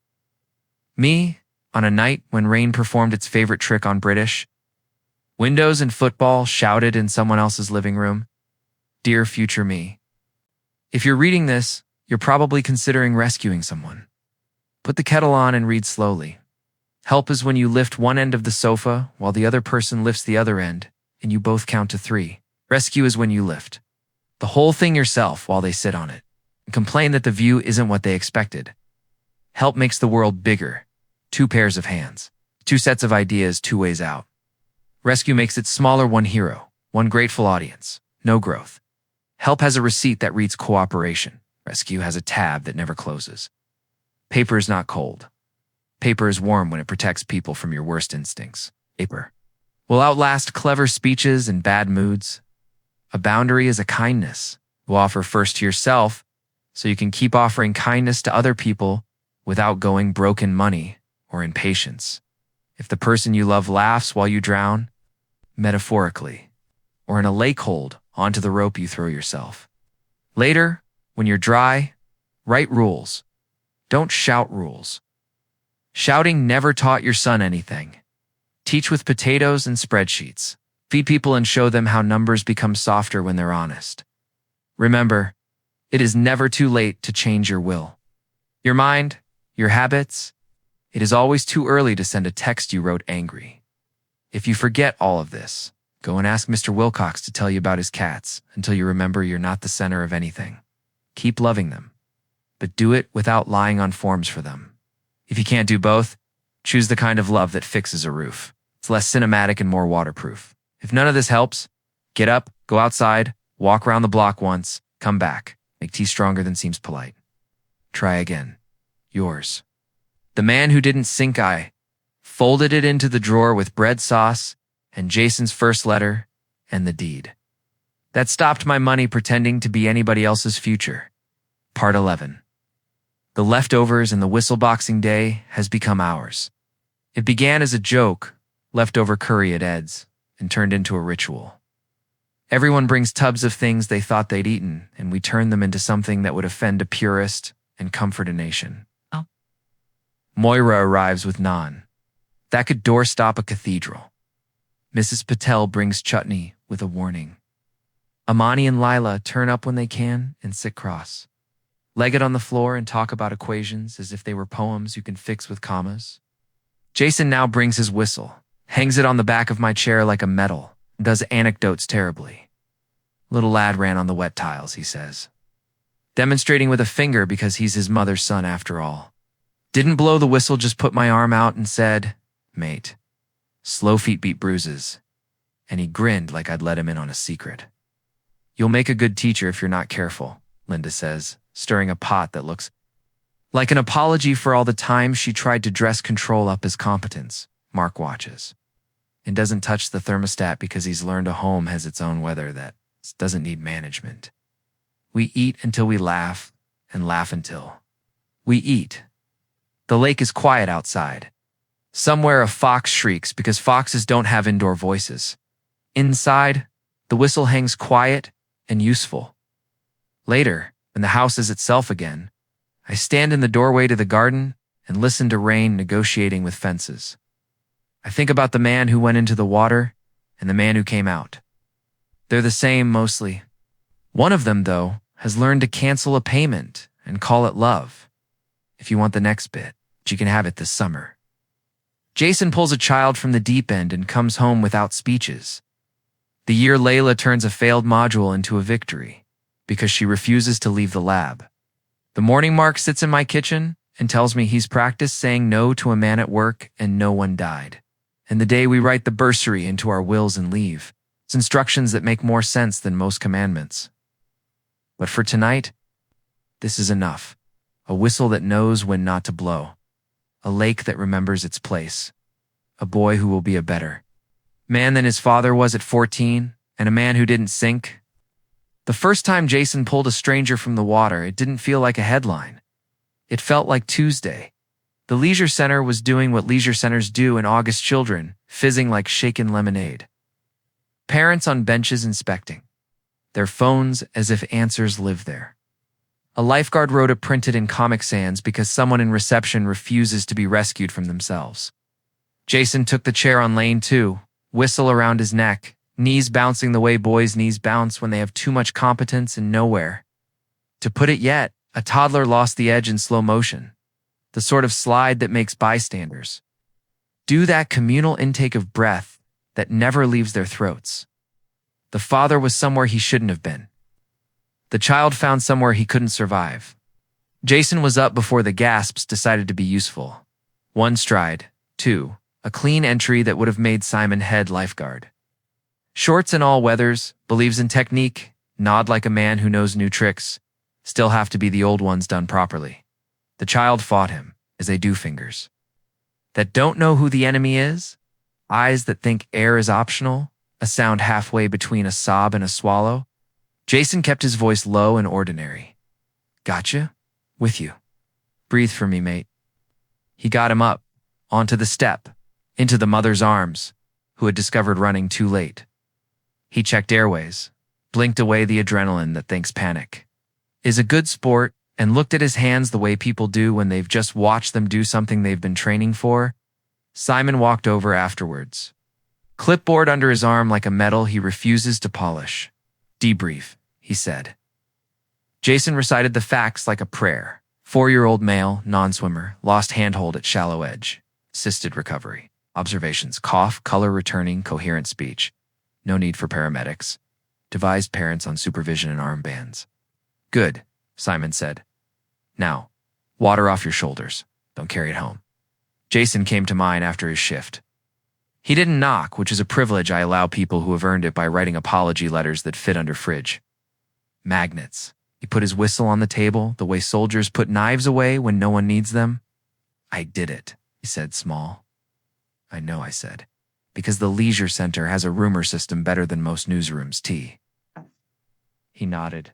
Speaker 1: Me, on a night when rain performed its favorite trick on British. Windows and football shouted in someone else's living room. Dear future me. If you're reading this, you're probably considering rescuing someone. Put the kettle on and read slowly. Help is when you lift one end of the sofa while the other person lifts the other end, and you both count to 3. Rescue is when you lift the whole thing yourself while they sit on it and complain that the view isn't what they expected. Help makes the world bigger. 2 pairs of hands. 2 sets of ideas, 2 ways out. Rescue makes it smaller, 1 hero, 1 grateful audience, no growth. Help has a receipt that reads cooperation. Rescue has a tab that never closes. Paper is not cold. Paper is warm when it protects people from your worst instincts. Paper will outlast clever speeches and bad moods. A boundary is a kindness. You offer first to yourself so you can keep offering kindness to other people without going broke in money or in patience. If the person you love laughs while you drown, metaphorically, or in a lake hold onto the rope you throw yourself. Later, when you're dry, write rules. Don't shout rules. Shouting never taught your son anything. Teach with potatoes and spreadsheets. Feed people and show them how numbers become softer when they're honest. Remember, it is never too late to change your will. Your mind, your habits. It is always too early to send a text you wrote angry. If you forget all of this, go and ask Mr. Wilcox to tell you about his cats until you remember you're not the center of anything. Keep loving them, but do it without lying on forms for them. If you can't do both, choose the kind of love that fixes a roof. It's less cinematic and more waterproof. If none of this helps, get up, go outside, walk around the block once, come back, make tea stronger than seems polite. Try again. Yours. The man who didn't sink I folded it into the drawer with bread sauce and Jason's first letter and the deed. That stopped my money pretending to be anybody else's future. Part 11. The leftovers and the whistleboxing day has become ours. It began as a joke, leftover curry at Ed's, and turned into a ritual. Everyone brings tubs of things they thought they'd eaten, and we turn them into something that would offend a purist and comfort a nation. Moira arrives with naan. That could doorstop a cathedral. Mrs. Patel brings chutney with a warning. Amani and Lila turn up when they can and sit cross. Leg it on the floor and talk about equations as if they were poems you can fix with commas. Jason now brings his whistle, hangs it on the back of my chair like a medal, and does anecdotes terribly. Little lad ran on the wet tiles, he says. Demonstrating with a finger because he's his mother's son after all. Didn't blow the whistle, just put my arm out and said, "Mate." Slow feet beat bruises. And he grinned like I'd let him in on a secret. You'll make a good teacher if you're not careful. Linda says, stirring a pot that looks like an apology for all the time she tried to dress control up as competence. Mark watches and doesn't touch the thermostat because he's learned a home has its own weather that doesn't need management. We eat until we laugh, and laugh until we eat. The lake is quiet outside. Somewhere a fox shrieks because foxes don't have indoor voices. Inside, the whistle hangs quiet and useful. Later, when the house is itself again, I stand in the doorway to the garden and listen to rain negotiating with fences. I think about the man who went into the water and the man who came out. They're the same mostly. One of them, though, has learned to cancel a payment and call it love. If you want the next bit, you can have it this summer. Jason pulls a child from the deep end and comes home without speeches. The year Layla turns a failed module into a victory because she refuses to leave the lab. The morning Mark sits in my kitchen and tells me he's practiced saying no to a man at work and no one died. And the day we write the bursary into our wills and leave, it's instructions that make more sense than most commandments. But for tonight, this is enough. A whistle that knows when not to blow. A lake that remembers its place. A boy who will be a better man than his father was at 14, and a man who didn't sink. The first time Jason pulled a stranger from the water, it didn't feel like a headline. It felt like Tuesday. The leisure center was doing what leisure centers do in August, children, fizzing like shaken lemonade. Parents on benches inspecting. Their phones as if answers live there. A lifeguard wrote it printed in Comic Sans because someone in reception refuses to be rescued from themselves. Jason took the chair on lane 2, whistle around his neck, knees bouncing the way boys' knees bounce when they have too much competence and nowhere to put it yet. A toddler lost the edge in slow motion, the sort of slide that makes bystanders do that communal intake of breath that never leaves their throats. The father was somewhere he shouldn't have been. The child found somewhere he couldn't survive. Jason was up before the gasps decided to be useful. 1 stride, 2, a clean entry that would have made Simon head lifeguard. Shorts in all weathers, believes in technique, nod like a man who knows new tricks, still have to be the old ones done properly. The child fought him, as they do fingers. That don't know who the enemy is, eyes that think air is optional, a sound halfway between a sob and a swallow. Jason kept his voice low and ordinary. Gotcha? With you. Breathe for me, mate. He got him up, onto the step, into the mother's arms, who had discovered running too late. He checked airways, blinked away the adrenaline that thinks panic is a good sport, and looked at his hands the way people do when they've just watched them do something they've been training for. Simon walked over afterwards. Clipboard under his arm like a metal he refuses to polish. Debrief, he said. Jason recited the facts like a prayer. 4-year-old male, non-swimmer, lost handhold at shallow edge. Assisted recovery. Observations: cough, color returning, coherent speech. No need for paramedics. Devised parents on supervision and armbands. Good, Simon said. Now, water off your shoulders. Don't carry it home. Jason came to mine after his shift. He didn't knock, which is a privilege I allow people who have earned it by writing apology letters that fit under fridge. Magnets. He put his whistle on the table, the way soldiers put knives away when no one needs them. I did it, he said, small. I know, I said, because the leisure center has a rumor system better than most newsrooms, T. He nodded.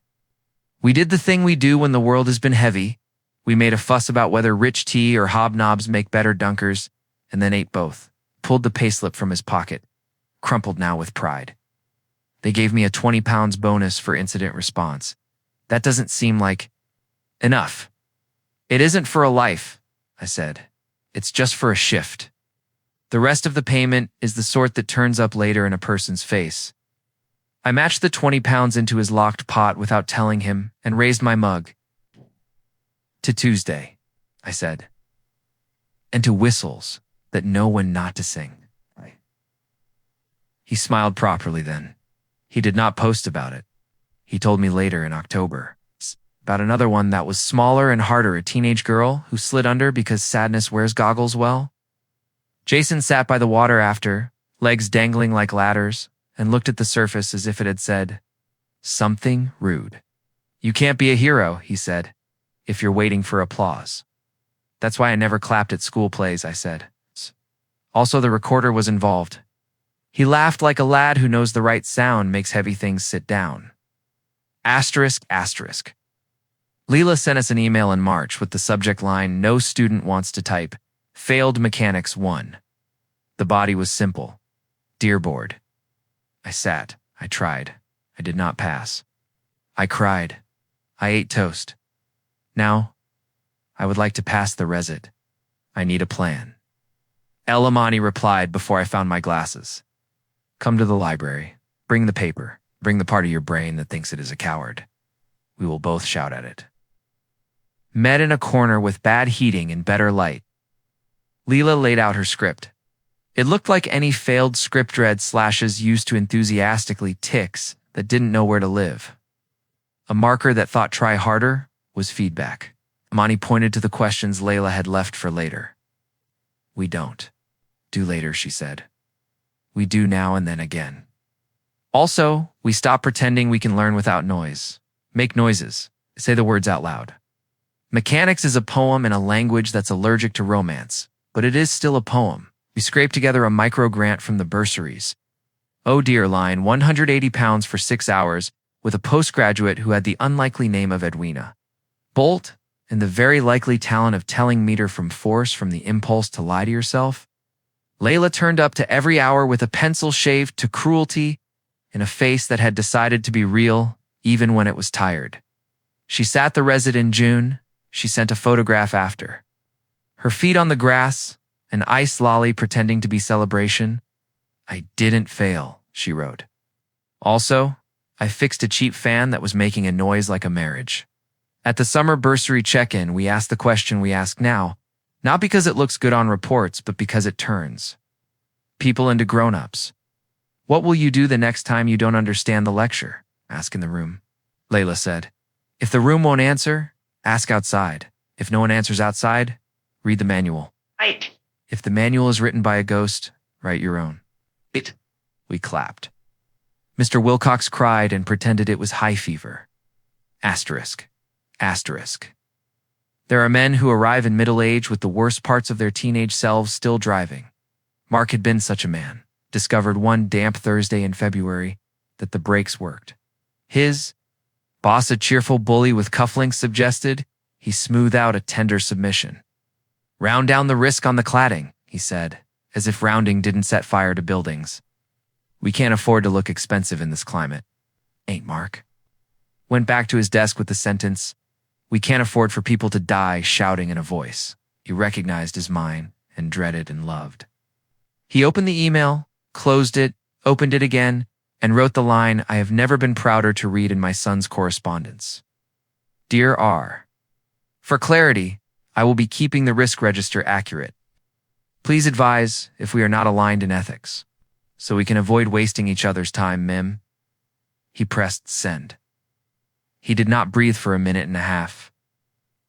Speaker 1: We did the thing we do when the world has been heavy. We made a fuss about whether rich tea or hobnobs make better dunkers, and then ate both. Pulled the payslip from his pocket, crumpled now with pride. They gave me a 20 pounds bonus for incident response. That doesn't seem like enough. It isn't for a life, I said. It's just for a shift. The rest of the payment is the sort that turns up later in a person's face. I matched the 20 pounds into his locked pot without telling him and raised my mug. To Tuesday, I said. And to whistles that know when not to sing. He smiled properly then. He did not post about it. He told me later in October about another one that was smaller and harder, a teenage girl who slid under because sadness wears goggles well. Jason sat by the water after, legs dangling like ladders, and looked at the surface as if it had said, something rude. You can't be a hero, he said, if you're waiting for applause. That's why I never clapped at school plays, I said. Also, the recorder was involved. He laughed like a lad who knows the right sound makes heavy things sit down. Asterisk, asterisk. Leela sent us an email in March with the subject line, "No student wants to type. Failed Mechanics 1." The body was simple. Dear board. I sat. I tried. I did not pass. I cried. I ate toast. Now, I would like to pass the resit. I need a plan. El Amani replied before I found my glasses. Come to the library. Bring the paper. Bring the part of your brain that thinks it is a coward. We will both shout at it. Met in a corner with bad heating and better light. Leela laid out her script. It looked like any failed script read slashes used to enthusiastically ticks that didn't know where to live. A marker that thought try harder was feedback. Amani pointed to the questions Layla had left for later. We don't. Do later, she said. We do now and then again. Also, we stop pretending we can learn without noise. Make noises. Say the words out loud. Mechanics is a poem in a language that's allergic to romance, but it is still a poem. We scraped together a micro grant from the bursaries. Oh dear line, 180 pounds for 6 hours, with a postgraduate who had the unlikely name of Edwina. Bolt, and the very likely talent of telling meter from force from the impulse to lie to yourself. Layla turned up to every hour with a pencil shaved to cruelty in a face that had decided to be real even when it was tired. She sat the resit in June. She sent a photograph after. Her feet on the grass, an ice lolly pretending to be celebration. I didn't fail, she wrote. Also, I fixed a cheap fan that was making a noise like a marriage. At the summer bursary check-in, we asked the question we ask now, not because it looks good on reports, but because it turns people into grown-ups. What will you do the next time you don't understand the lecture? Ask in the room. Layla said. If the room won't answer, ask outside. If no one answers outside, read the manual.
Speaker 2: Right.
Speaker 1: If the manual is written by a ghost, write your own. It. We clapped. Mr. Wilcox cried and pretended it was high fever. Asterisk. Asterisk. There are men who arrive in middle age with the worst parts of their teenage selves still driving. Mark had been such a man, discovered one damp Thursday in February that the brakes worked. His boss, a cheerful bully with cufflinks, suggested he smooth out a tender submission. Round down the risk on the cladding, he said, as if rounding didn't set fire to buildings. We can't afford to look expensive in this climate. Ain't Mark? Went back to his desk with the sentence, we can't afford for people to die, shouting in a voice he recognized as mine and dreaded and loved. He opened the email, closed it, opened it again, and wrote the line I have never been prouder to read in my son's correspondence. Dear R. For clarity, I will be keeping the risk register accurate. Please advise if we are not aligned in ethics, so we can avoid wasting each other's time, Mim. He pressed send. He did not breathe for a minute and a half.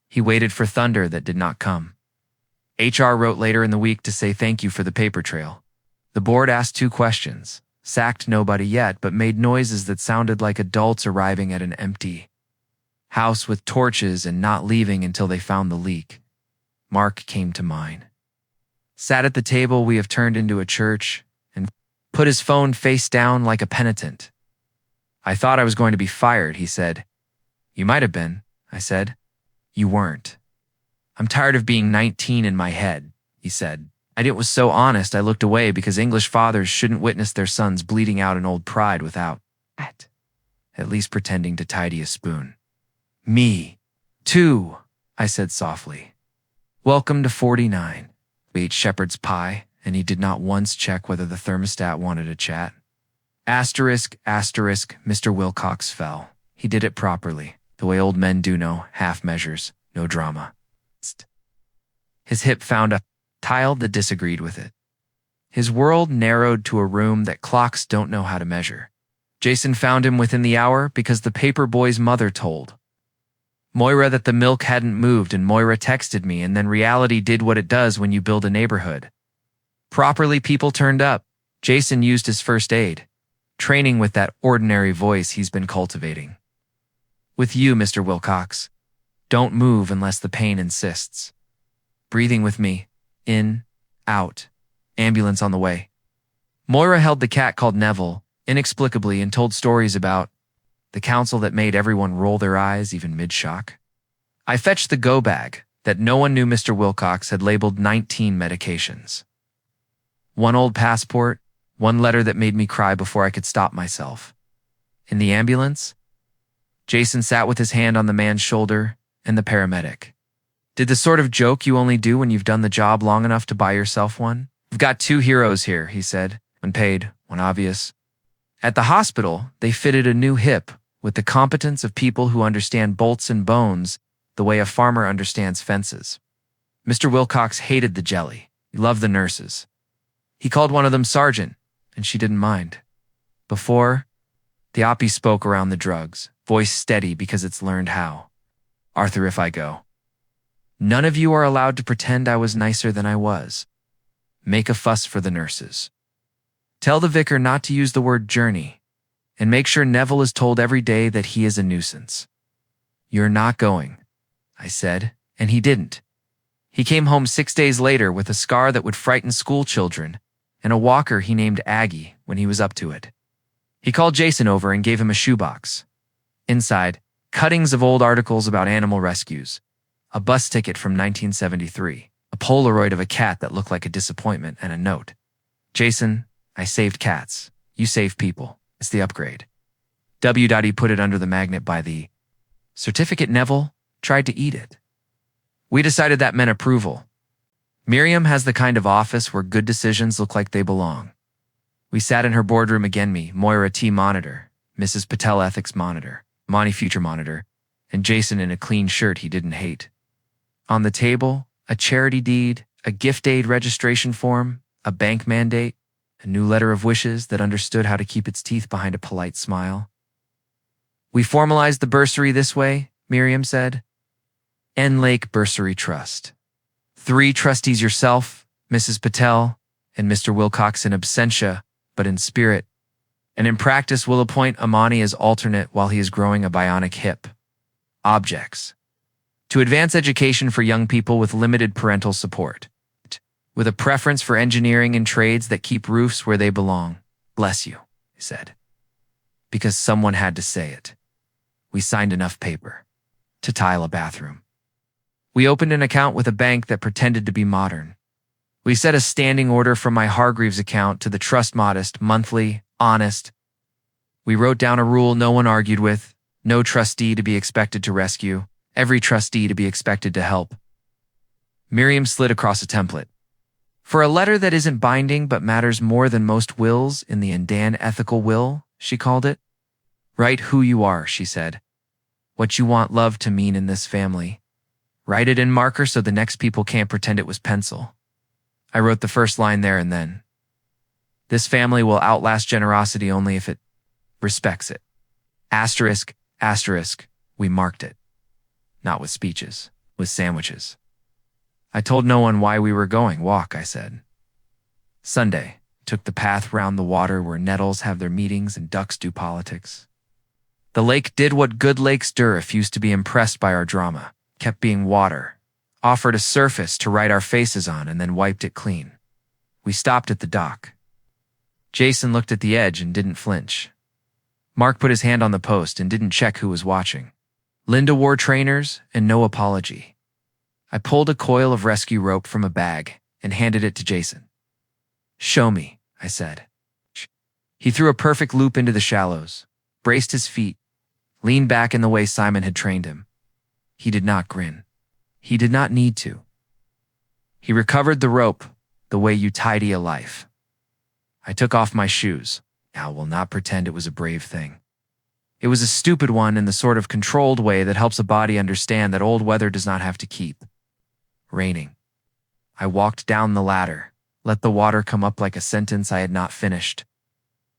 Speaker 1: He waited for thunder that did not come. HR wrote later in the week to say thank you for the paper trail. The board asked 2 questions, sacked nobody yet, but made noises that sounded like adults arriving at an empty house with torches and not leaving until they found the leak. Mark came to mine. Sat at the table we have turned into a church and put his phone face down like a penitent. I thought I was going to be fired, he said. You might have been, I said. You weren't. I'm tired of being 19 in my head, he said. And it was so honest I looked away because English fathers shouldn't witness their sons bleeding out an old pride without, at least pretending to tidy a spoon. Me, too, I said softly. Welcome to 49. We ate shepherd's pie, and he did not once check whether the thermostat wanted a chat. Asterisk, asterisk, Mr. Wilcox fell. He did it properly, the way old men do, no half measures, no drama. His hip found a tile that disagreed with it. His world narrowed to a room that clocks don't know how to measure. Jason found him within the hour because the paper boy's mother told Moira that the milk hadn't moved, and Moira texted me, and then reality did what it does when you build a neighborhood. Properly, people turned up. Jason used his first aid, training with that ordinary voice he's been cultivating. With you, Mr. Wilcox. Don't move unless the pain insists. Breathing with me. In, out. Ambulance on the way. Moira held the cat called Neville, inexplicably, and told stories about the council that made everyone roll their eyes even mid-shock. I fetched the go bag that no one knew Mr. Wilcox had labeled 19 medications. One old passport, one letter that made me cry before I could stop myself. In the ambulance, Jason sat with his hand on the man's shoulder and the paramedic. Did the sort of joke you only do when you've done the job long enough to buy yourself one? We've got two heroes here, he said, when paid, when obvious. At the hospital, they fitted a new hip with the competence of people who understand bolts and bones the way a farmer understands fences. Mr. Wilcox hated the jelly. He loved the nurses. He called one of them Sergeant, and she didn't mind. Before, the oppie spoke around the drugs, voice steady because it's learned how. Arthur, if I go. None of you are allowed to pretend I was nicer than I was. Make a fuss for the nurses. Tell the vicar not to use the word journey, and make sure Neville is told every day that he is a nuisance. You're not going, I said, and he didn't. He came home 6 days later with a scar that would frighten school children and a walker he named Aggie when he was up to it. He called Jason over and gave him a shoebox. Inside, cuttings of old articles about animal rescues, a bus ticket from 1973, a Polaroid of a cat that looked like a disappointment, and a note. Jason, I saved cats. You save people. It's the upgrade. W. put it under the magnet by the certificate. Neville tried to eat it. We decided that meant approval. Miriam has the kind of office where good decisions look like they belong. We sat in her boardroom again, me, Moira T. Monitor, Mrs. Patel Ethics Monitor, Monty Future Monitor, and Jason in a clean shirt he didn't hate. On the table, a charity deed, a gift aid registration form, a bank mandate, a new letter of wishes that understood how to keep its teeth behind a polite smile. We formalized the bursary this way, Miriam said. Haines Lake Bursary Trust. 3 trustees, yourself, Mrs. Patel, and Mr. Wilcox in absentia, but in spirit. And in practice, we'll appoint Amani as alternate while he is growing a bionic hip. Objects. To advance education for young people with limited parental support. With a preference for engineering and trades that keep roofs where they belong. Bless you, he said. Because someone had to say it. We signed enough paper to tile a bathroom. We opened an account with a bank that pretended to be modern. We set a standing order from my Hargreaves account to the trust modest, monthly, honest. We wrote down a rule no one argued with, no trustee to be expected to rescue, every trustee to be expected to help. Miriam slid across a template. For a letter that isn't binding but matters more than most wills in the Andan ethical will, she called it. Write who you are, she said. What you want love to mean in this family. Write it in marker so the next people can't pretend it was pencil. I wrote the first line there and then. This family will outlast generosity only if it respects it. Asterisk, asterisk, we marked it. Not with speeches, with sandwiches. I told no one why we were going. Walk, I said. Sunday, took the path round the water where nettles have their meetings and ducks do politics. The lake did what good lakes do, refused to be impressed by our drama, kept being water, offered a surface to write our faces on and then wiped it clean. We stopped at the dock. Jason looked at the edge and didn't flinch. Mark put his hand on the post and didn't check who was watching. Linda wore trainers and no apology. I pulled a coil of rescue rope from a bag and handed it to Jason. Show me, I said. He threw a perfect loop into the shallows, braced his feet, leaned back in the way Simon had trained him. He did not grin. He did not need to. He recovered the rope the way you tidy a life. I took off my shoes. Now will not pretend it was a brave thing. It was a stupid one in the sort of controlled way that helps a body understand that old weather does not have to keep raining. I walked down the ladder, let the water come up like a sentence I had not finished,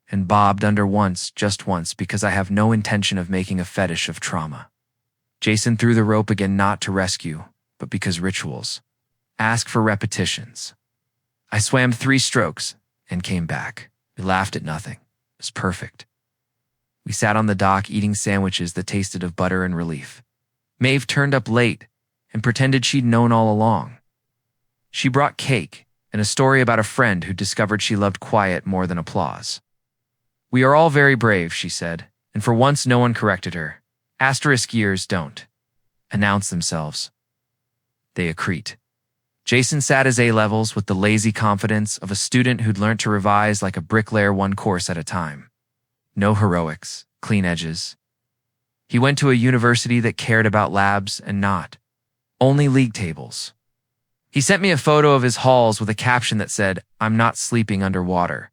Speaker 1: and bobbed under once, just once, because I have no intention of making a fetish of trauma. Jason threw the rope again, not to rescue, but because rituals ask for repetitions. I swam 3 strokes and came back. We laughed at nothing. It was perfect. We sat on the dock eating sandwiches that tasted of butter and relief. Maeve turned up late and pretended she'd known all along. She brought cake and a story about a friend who discovered she loved quiet more than applause. "We are all very brave," she said, and for once no one corrected her. Asterisk years don't announce themselves. They accrete. Jason sat his A-levels with the lazy confidence of a student who'd learned to revise like a bricklayer one course at a time. No heroics, clean edges. He went to a university that cared about labs and not only league tables. He sent me a photo of his halls with a caption that said, "I'm not sleeping underwater."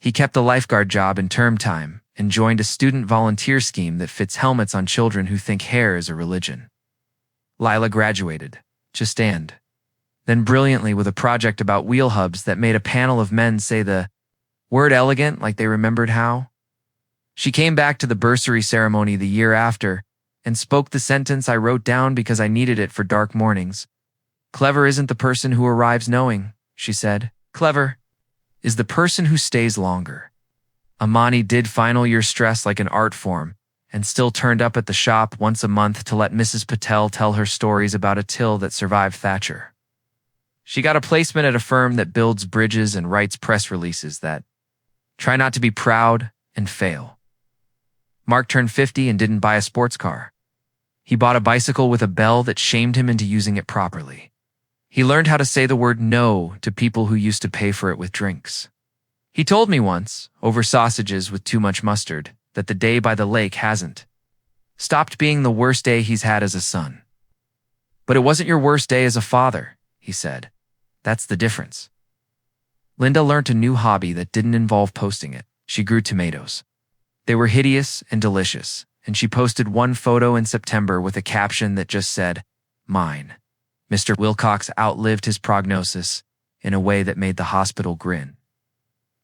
Speaker 1: He kept the lifeguard job in term time and joined a student volunteer scheme that fits helmets on children who think hair is a religion. Lila graduated, just and. Then brilliantly with a project about wheel hubs that made a panel of men say the word elegant like they remembered how. She came back to the bursary ceremony the year after and spoke the sentence I wrote down because I needed it for dark mornings. "Clever isn't the person who arrives knowing," she said. "Clever is the person who stays longer." Amani did final year stress like an art form and still turned up at the shop once a month to let Mrs. Patel tell her stories about a till that survived Thatcher. She got a placement at a firm that builds bridges and writes press releases that try not to be proud and fail. Mark turned 50 and didn't buy a sports car. He bought a bicycle with a bell that shamed him into using it properly. He learned how to say the word no to people who used to pay for it with drinks. He told me once, over sausages with too much mustard, that the day by the lake hasn't stopped being the worst day he's had as a son. "But it wasn't your worst day as a father," he said. "That's the difference." Linda learned a new hobby that didn't involve posting it. She grew tomatoes. They were hideous and delicious, and she posted one photo in September with a caption that just said, "Mine." Mr. Wilcox outlived his prognosis in a way that made the hospital grin.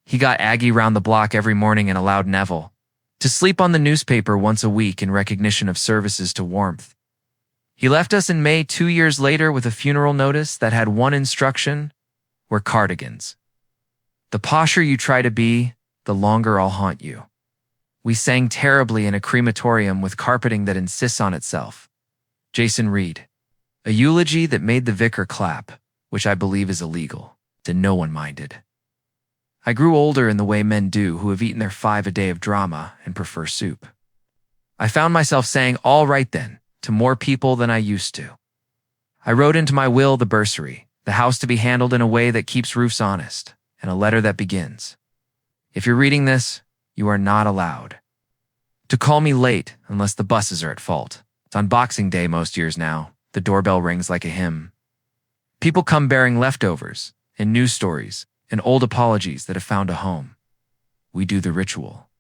Speaker 1: He got Aggie round the block every morning and allowed Neville to sleep on the newspaper once a week in recognition of services to warmth. He left us in May 2 years later with a funeral notice that had one instruction: wear cardigans. "The posher you try to be, the longer I'll haunt you." We sang terribly in a crematorium with carpeting that insists on itself. Jason Reed. A eulogy that made the vicar clap, which I believe is illegal, and no one minded. I grew older in the way men do who have eaten their 5 a day of drama and prefer soup. I found myself saying "all right then" to more people than I used to. I wrote into my will the bursary, the house to be handled in a way that keeps roofs honest, and a letter that begins, "If you're reading this, you are not allowed to call me late unless the buses are at fault." It's on Boxing Day most years now. The doorbell rings like a hymn. People come bearing leftovers and news stories and old apologies that have found a home. We do the ritual.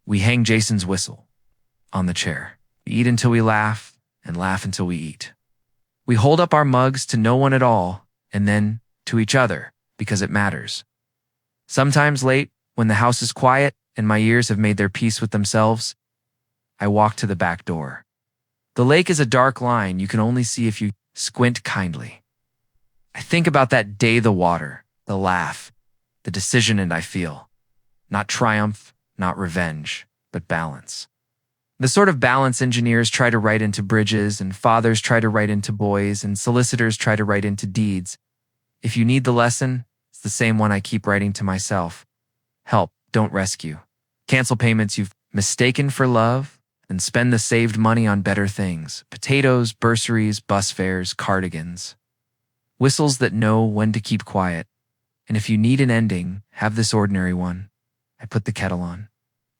Speaker 1: We hang Jason's whistle on the chair. We eat until we laugh and laugh until we eat. We hold up our mugs to no one at all and then to each other because it matters. Sometimes late, when the house is quiet and my ears have made their peace with themselves, I walk to the back door. The lake is a dark line you can only see if you squint kindly. I think about that day, the water, the laugh, the decision, and I feel not triumph, not revenge, but balance. The sort of balance engineers try to write into bridges, and fathers try to write into boys, and solicitors try to write into deeds. If you need the lesson, it's the same one I keep writing to myself. Help, don't rescue. Cancel payments you've mistaken for love, and spend the saved money on better things: potatoes, bursaries, bus fares, cardigans. Whistles that know when to keep quiet. And if you need an ending, have this ordinary one. I put the kettle on.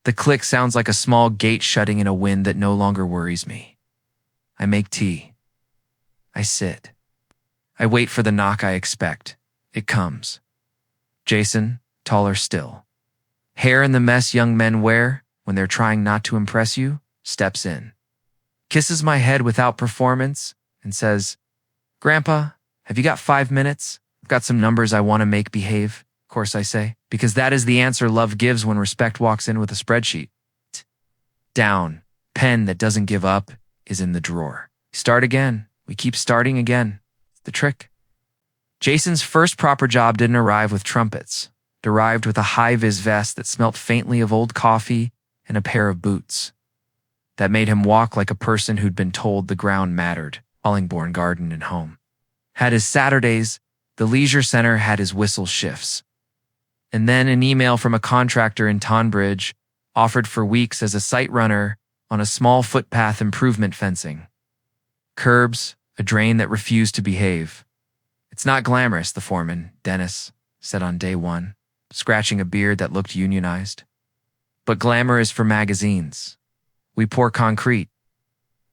Speaker 1: The click sounds like a small gate shutting in a wind that no longer worries me. I make tea. I sit. I wait for the knock I expect. It comes. Jason, taller still. Hair in the mess young men wear when they're trying not to impress you, steps in. Kisses my head without performance and says, "Grandpa, have you got 5 minutes? I've got some numbers I want to make behave." Of course I say, because that is the answer love gives when respect walks in with a spreadsheet. Down, pen that doesn't give up, is in the drawer. Start again. We keep starting again. It's the trick. Jason's first proper job didn't arrive with trumpets. It arrived with a high-vis vest that smelt faintly of old coffee and a pair of boots. That made him walk like a person who'd been told the ground mattered, Hollingbourne Garden and home. Had his Saturdays, the leisure center had his whistle shifts. And then an email from a contractor in Tonbridge offered for weeks as a site runner on a small footpath improvement fencing. Curbs, a drain that refused to behave. It's not glamorous, the foreman, Dennis, said on day one, scratching a beard that looked unionized. But glamour is for magazines. We pour concrete.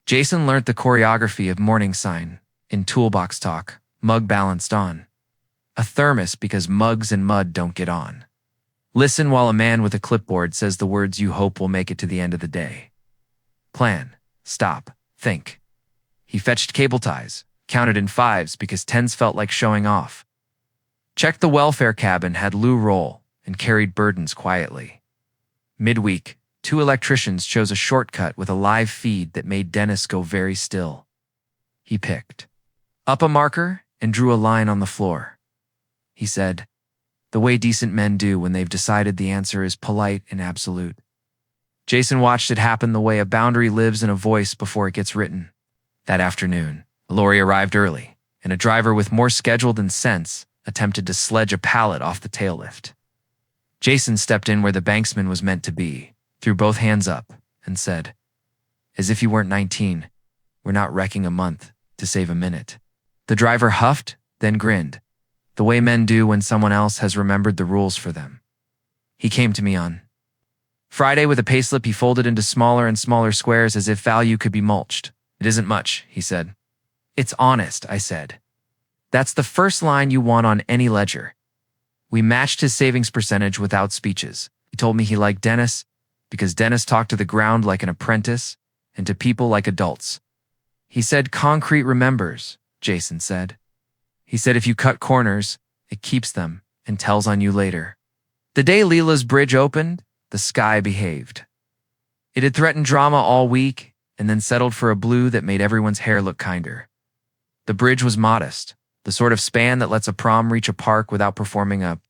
Speaker 1: Jason learnt the choreography of morning sign in toolbox talk, mug balanced on. A thermos because mugs and mud don't get on. Listen while a man with a clipboard says the words you hope will make it to the end of the day. Plan, stop, think. He fetched cable ties, counted in fives because tens felt like showing off. Checked the welfare cabin had loo roll and carried burdens quietly. Midweek, 2 electricians chose a shortcut with a live feed that made Dennis go very still. He picked up a marker and drew a line on the floor. He said, the way decent men do when they've decided the answer is polite and absolute. Jason watched it happen the way a boundary lives in a voice before it gets written. That afternoon, a lorry arrived early, and a driver with more schedule than sense attempted to sledge a pallet off the tail lift. Jason stepped in where the banksman was meant to be, threw both hands up, and said, as if you weren't 19, we're not wrecking a month to save a minute. The driver huffed, then grinned, the way men do when someone else has remembered the rules for them. He came to me on Friday with a payslip he folded into smaller and smaller squares as if value could be mulched. It isn't much, he said. It's honest, I said. That's the first line you want on any ledger. We matched his savings percentage without speeches. He told me he liked Dennis because Dennis talked to the ground like an apprentice and to people like adults. He said concrete remembers, Jason said. He said if you cut corners, it keeps them and tells on you later. The day Leela's bridge opened, the sky behaved. It had threatened drama all week and then settled for a blue that made everyone's hair look kinder. The bridge was modest, the sort of span that lets a prom reach a park without performing a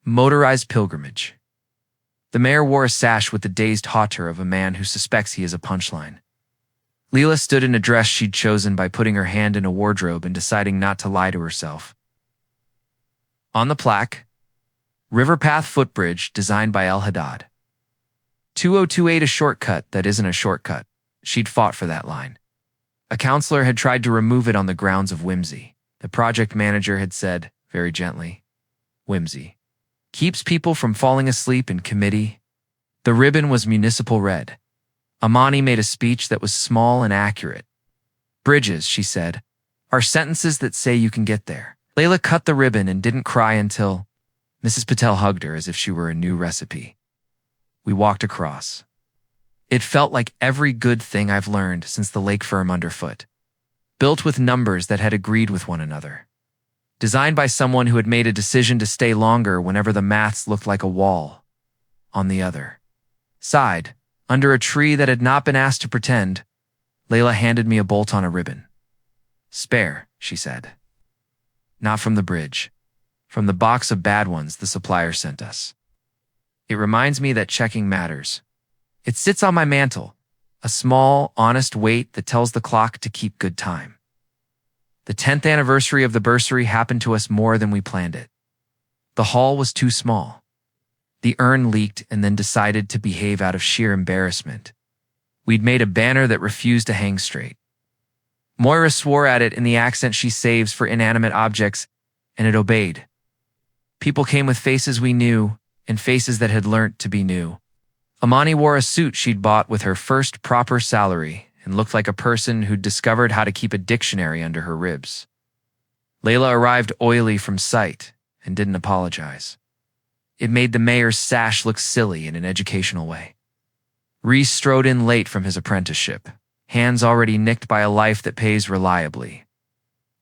Speaker 1: motorized pilgrimage. The mayor wore a sash with the dazed hauteur of a man who suspects he is a punchline. Leela stood in a dress she'd chosen by putting her hand in a wardrobe and deciding not to lie to herself. On the plaque, Riverpath Footbridge designed by El Haddad. 2028 a shortcut that isn't a shortcut. She'd fought for that line. A counselor had tried to remove it on the grounds of whimsy. The project manager had said, very gently, whimsy keeps people from falling asleep in committee. The ribbon was municipal red. Amani made a speech that was small and accurate. Bridges, she said, are sentences that say you can get there. Layla cut the ribbon and didn't cry until Mrs. Patel hugged her as if she were a new recipe. We walked across. It felt like every good thing I've learned since the lake firm underfoot. Built with numbers that had agreed with one another. Designed by someone who had made a decision to stay longer whenever the maths looked like a wall. On the other side, under a tree that had not been asked to pretend, Layla handed me a bolt on a ribbon. Spare, she said. Not from the bridge. From the box of bad ones the supplier sent us. It reminds me that checking matters. It sits on my mantle, a small, honest weight that tells the clock to keep good time. The 10th anniversary of the bursary happened to us more than we planned it. The hall was too small. The urn leaked and then decided to behave out of sheer embarrassment. We'd made a banner that refused to hang straight. Moira swore at it in the accent she saves for inanimate objects, and it obeyed. People came with faces we knew and faces that had learnt to be new. Amani wore a suit she'd bought with her first proper salary and looked like a person who'd discovered how to keep a dictionary under her ribs. Layla arrived oily from sight and didn't apologize. It made the mayor's sash look silly in an educational way. Reese strode in late from his apprenticeship, hands already nicked by a life that pays reliably,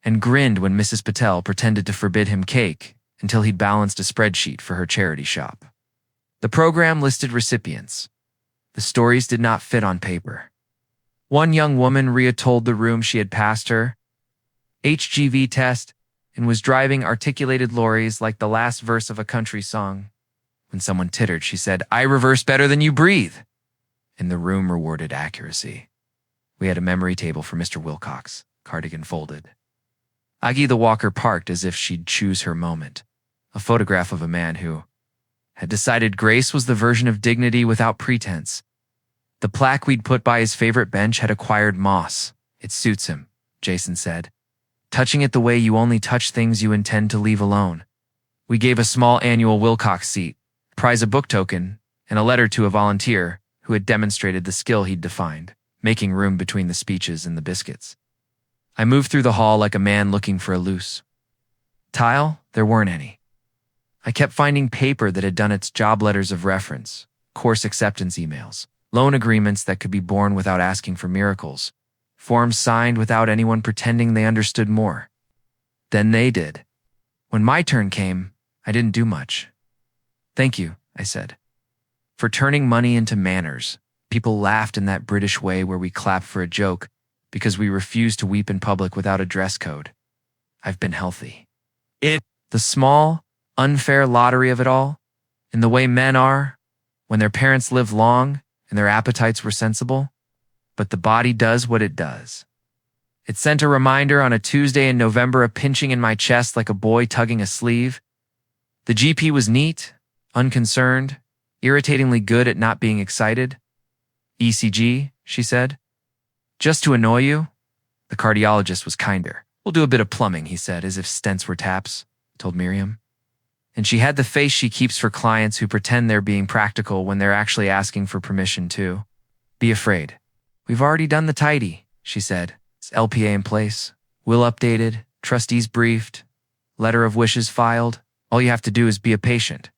Speaker 1: and grinned when Mrs. Patel pretended to forbid him cake until he'd balanced a spreadsheet for her charity shop. The program listed recipients. The stories did not fit on paper. One young woman told the room she had passed her HGV test and was driving articulated lorries like the last verse of a country song. When someone tittered, she said, "I reverse better than you breathe." and the room rewarded accuracy. We had a memory table for Mr. Wilcox, cardigan folded. Aggie the walker parked as if she'd choose her moment. A photograph of a man who had decided grace was the version of dignity without pretense. The plaque we'd put by his favorite bench had acquired moss. It suits him, Jason said. Touching it the way you only touch things you intend to leave alone. We gave a small annual Wilcox seat, prize a book token, and a letter to a volunteer who had demonstrated the skill he'd defined, making room between the speeches and the biscuits. I moved through the hall like a man looking for a loose tile. There weren't any. I kept finding paper that had done its job: letters of reference, course acceptance emails, loan agreements that could be born without asking for miracles, forms signed without anyone pretending they understood more than they did. When my turn came, I didn't do much. Thank you, I said, for turning money into manners. People laughed in that British way where we clap for a joke because we refuse to weep in public without a dress code. I've been healthy. The small, unfair lottery of it all, in the way men are, when their parents lived long and their appetites were sensible, but the body does what it does. It sent a reminder on a Tuesday in November, a pinching in my chest like a boy tugging a sleeve. The GP was neat, unconcerned, irritatingly good at not being excited. ECG, she said. Just to annoy you? The cardiologist was kinder. We'll do a bit of plumbing, he said, as if stents were taps, told Miriam. And she had the face she keeps for clients who pretend they're being practical when they're actually asking for permission to be afraid. We've already done the tidy, she said. It's LPA in place, will updated, trustees briefed, letter of wishes filed. All you have to do is be a patient.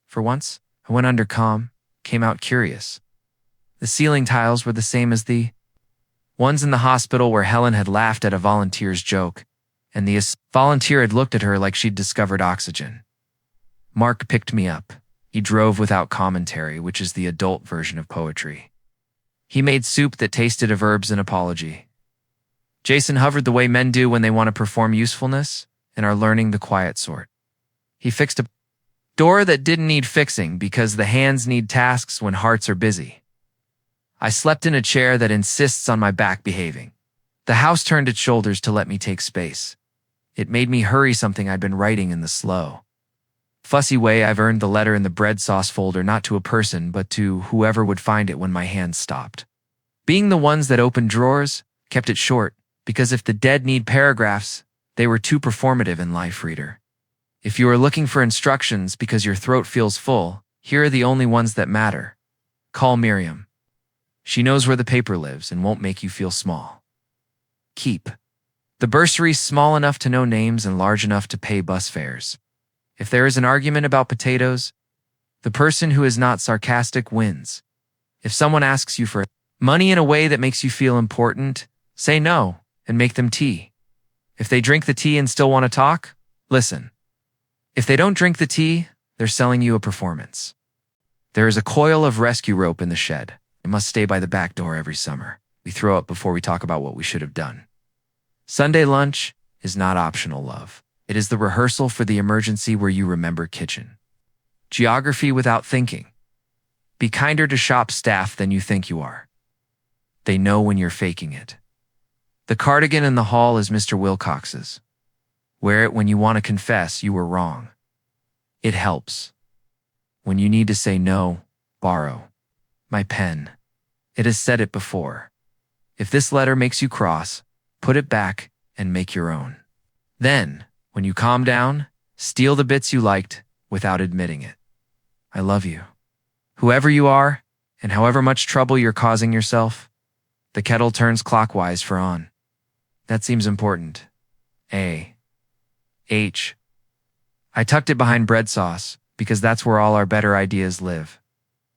Speaker 1: For once, I went under calm, came out curious. The ceiling tiles were the same as the ones in the hospital where Helen had laughed at a volunteer's joke, and the volunteer had looked at her like she'd discovered oxygen. Mark picked me up. He drove without commentary, which is the adult version of poetry. He made soup that tasted of herbs and apology. Jason hovered the way men do when they want to perform usefulness and are learning the quiet sort. He fixed a door that didn't need fixing because the hands need tasks when hearts are busy. I slept in a chair that insists on my back behaving. The house turned its shoulders to let me take space. It made me hurry something I'd been writing in the slow, fussy way I've earned the letter in the bread sauce folder, not to a person, but to whoever would find it when my hands stopped. Being the ones that opened drawers, kept it short, because if the dead need paragraphs, they were too performative in Life Reader. If you are looking for instructions because your throat feels full, here are the only ones that matter. Call Miriam. She knows where the paper lives and won't make you feel small. Keep. The bursary's small enough to know names and large enough to pay bus fares. If there is an argument about potatoes, the person who is not sarcastic wins. If someone asks you for money in a way that makes you feel important, say no and make them tea. If they drink the tea and still want to talk, listen. If they don't drink the tea, they're selling you a performance. There is a coil of rescue rope in the shed. It must stay by the back door every summer. We throw up before we talk about what we should have done. Sunday lunch is not optional, love. It is the rehearsal for the emergency where you remember kitchen. Geography without thinking. Be kinder to shop staff than you think you are. They know when you're faking it. The cardigan in the hall is Mr. Wilcox's. Wear it when you want to confess you were wrong. It helps. When you need to say no, borrow. My pen. It has said it before. If this letter makes you cross, put it back and make your own. Then, when you calm down, steal the bits you liked without admitting it. I love you. Whoever you are, and however much trouble you're causing yourself, the kettle turns clockwise for on. That seems important. A. H. I tucked it behind bread sauce because that's where all our better ideas live.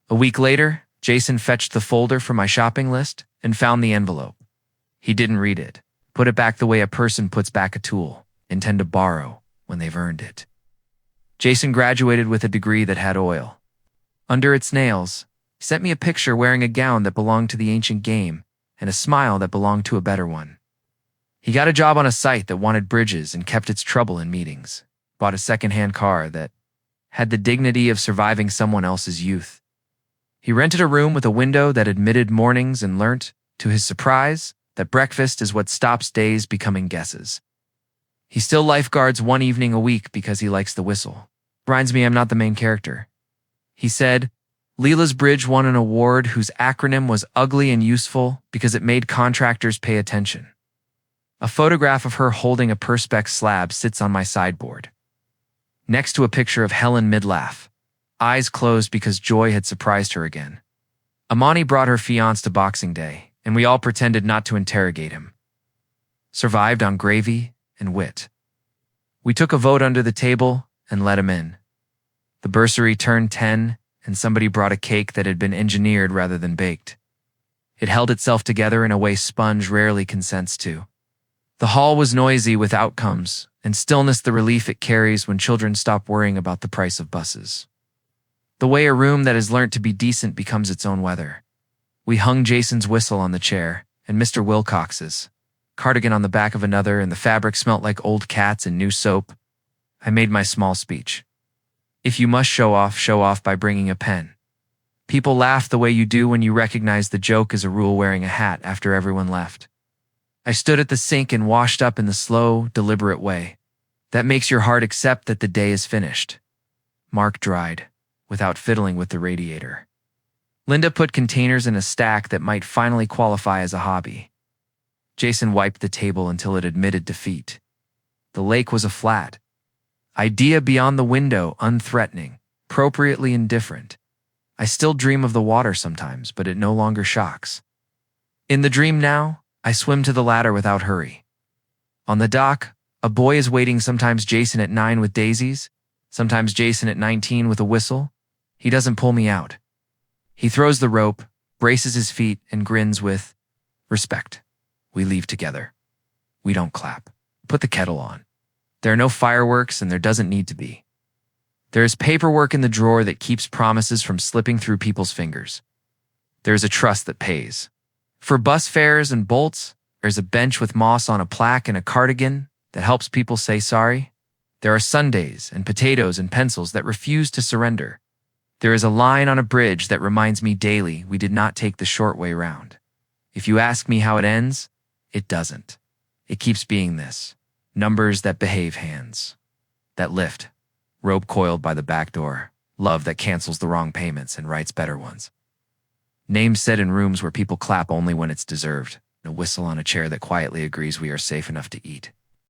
Speaker 1: A week later, Jason fetched the folder from my shopping list and found the envelope. He didn't read it. Put it back the way a person puts back a tool, intend to borrow when they've earned it. Jason graduated with a degree that had oil. Under its nails, he sent me a picture wearing a gown that belonged to the ancient game and a smile that belonged to a better one. He got a job on a site that wanted bridges and kept its trouble in meetings. Bought a second-hand car that had the dignity of surviving someone else's youth. He rented a room with a window that admitted mornings and learnt, to his surprise, that breakfast is what stops days becoming guesses. He still lifeguards one evening a week because he likes the whistle. Reminds me I'm not the main character. He said, Leela's Bridge won an award whose acronym was ugly and useful because it made contractors pay attention. A photograph of her holding a Perspex slab sits on my sideboard, next to a picture of Helen Midlaff, eyes closed because joy had surprised her again. Amani brought her fiancé to Boxing Day, and we all pretended not to interrogate him. Survived on gravy and wit. We took a vote under the table and let him in. The bursary turned 10, and somebody brought a cake that had been engineered rather than baked. It held itself together in a way sponge rarely consents to. The hall was noisy with outcomes, and stillness the relief it carries when children stop worrying about the price of buses. The way a room that has learnt to be decent becomes its own weather. We hung Jason's whistle on the chair, and Mr. Wilcox's cardigan on the back of another, and the fabric smelt like old cats and new soap. I made my small speech. If you must show off by bringing a pen. People laugh the way you do when you recognize the joke is a rule wearing a hat after everyone left. I stood at the sink and washed up in the slow, deliberate way that makes your heart accept that the day is finished. Mark dried, without fiddling with the radiator. Linda put containers in a stack that might finally qualify as a hobby. Jason wiped the table until it admitted defeat. The lake was a flat. Idea beyond the window, unthreatening, appropriately indifferent. I still dream of the water sometimes, but it no longer shocks. In the dream now, I swim to the ladder without hurry. On the dock, a boy is waiting, sometimes Jason at 9 with daisies, sometimes Jason at 19 with a whistle. He doesn't pull me out. He throws the rope, braces his feet, and grins with respect. We leave together. We don't clap. Put the kettle on. There are no fireworks, and there doesn't need to be. There is paperwork in the drawer that keeps promises from slipping through people's fingers. There is a trust that pays. For bus fares and bolts, there's a bench with moss on a plaque and a cardigan that helps people say sorry. There are sundaes and potatoes and pencils that refuse to surrender. There is a line on a bridge that reminds me daily we did not take the short way round. If you ask me how it ends, it doesn't. It keeps being this. Numbers that behave, hands that lift, rope coiled by the back door, love that cancels the wrong payments and writes better ones. Names said in rooms where people clap only when it's deserved, and a whistle on a chair that quietly agrees we are safe enough to eat.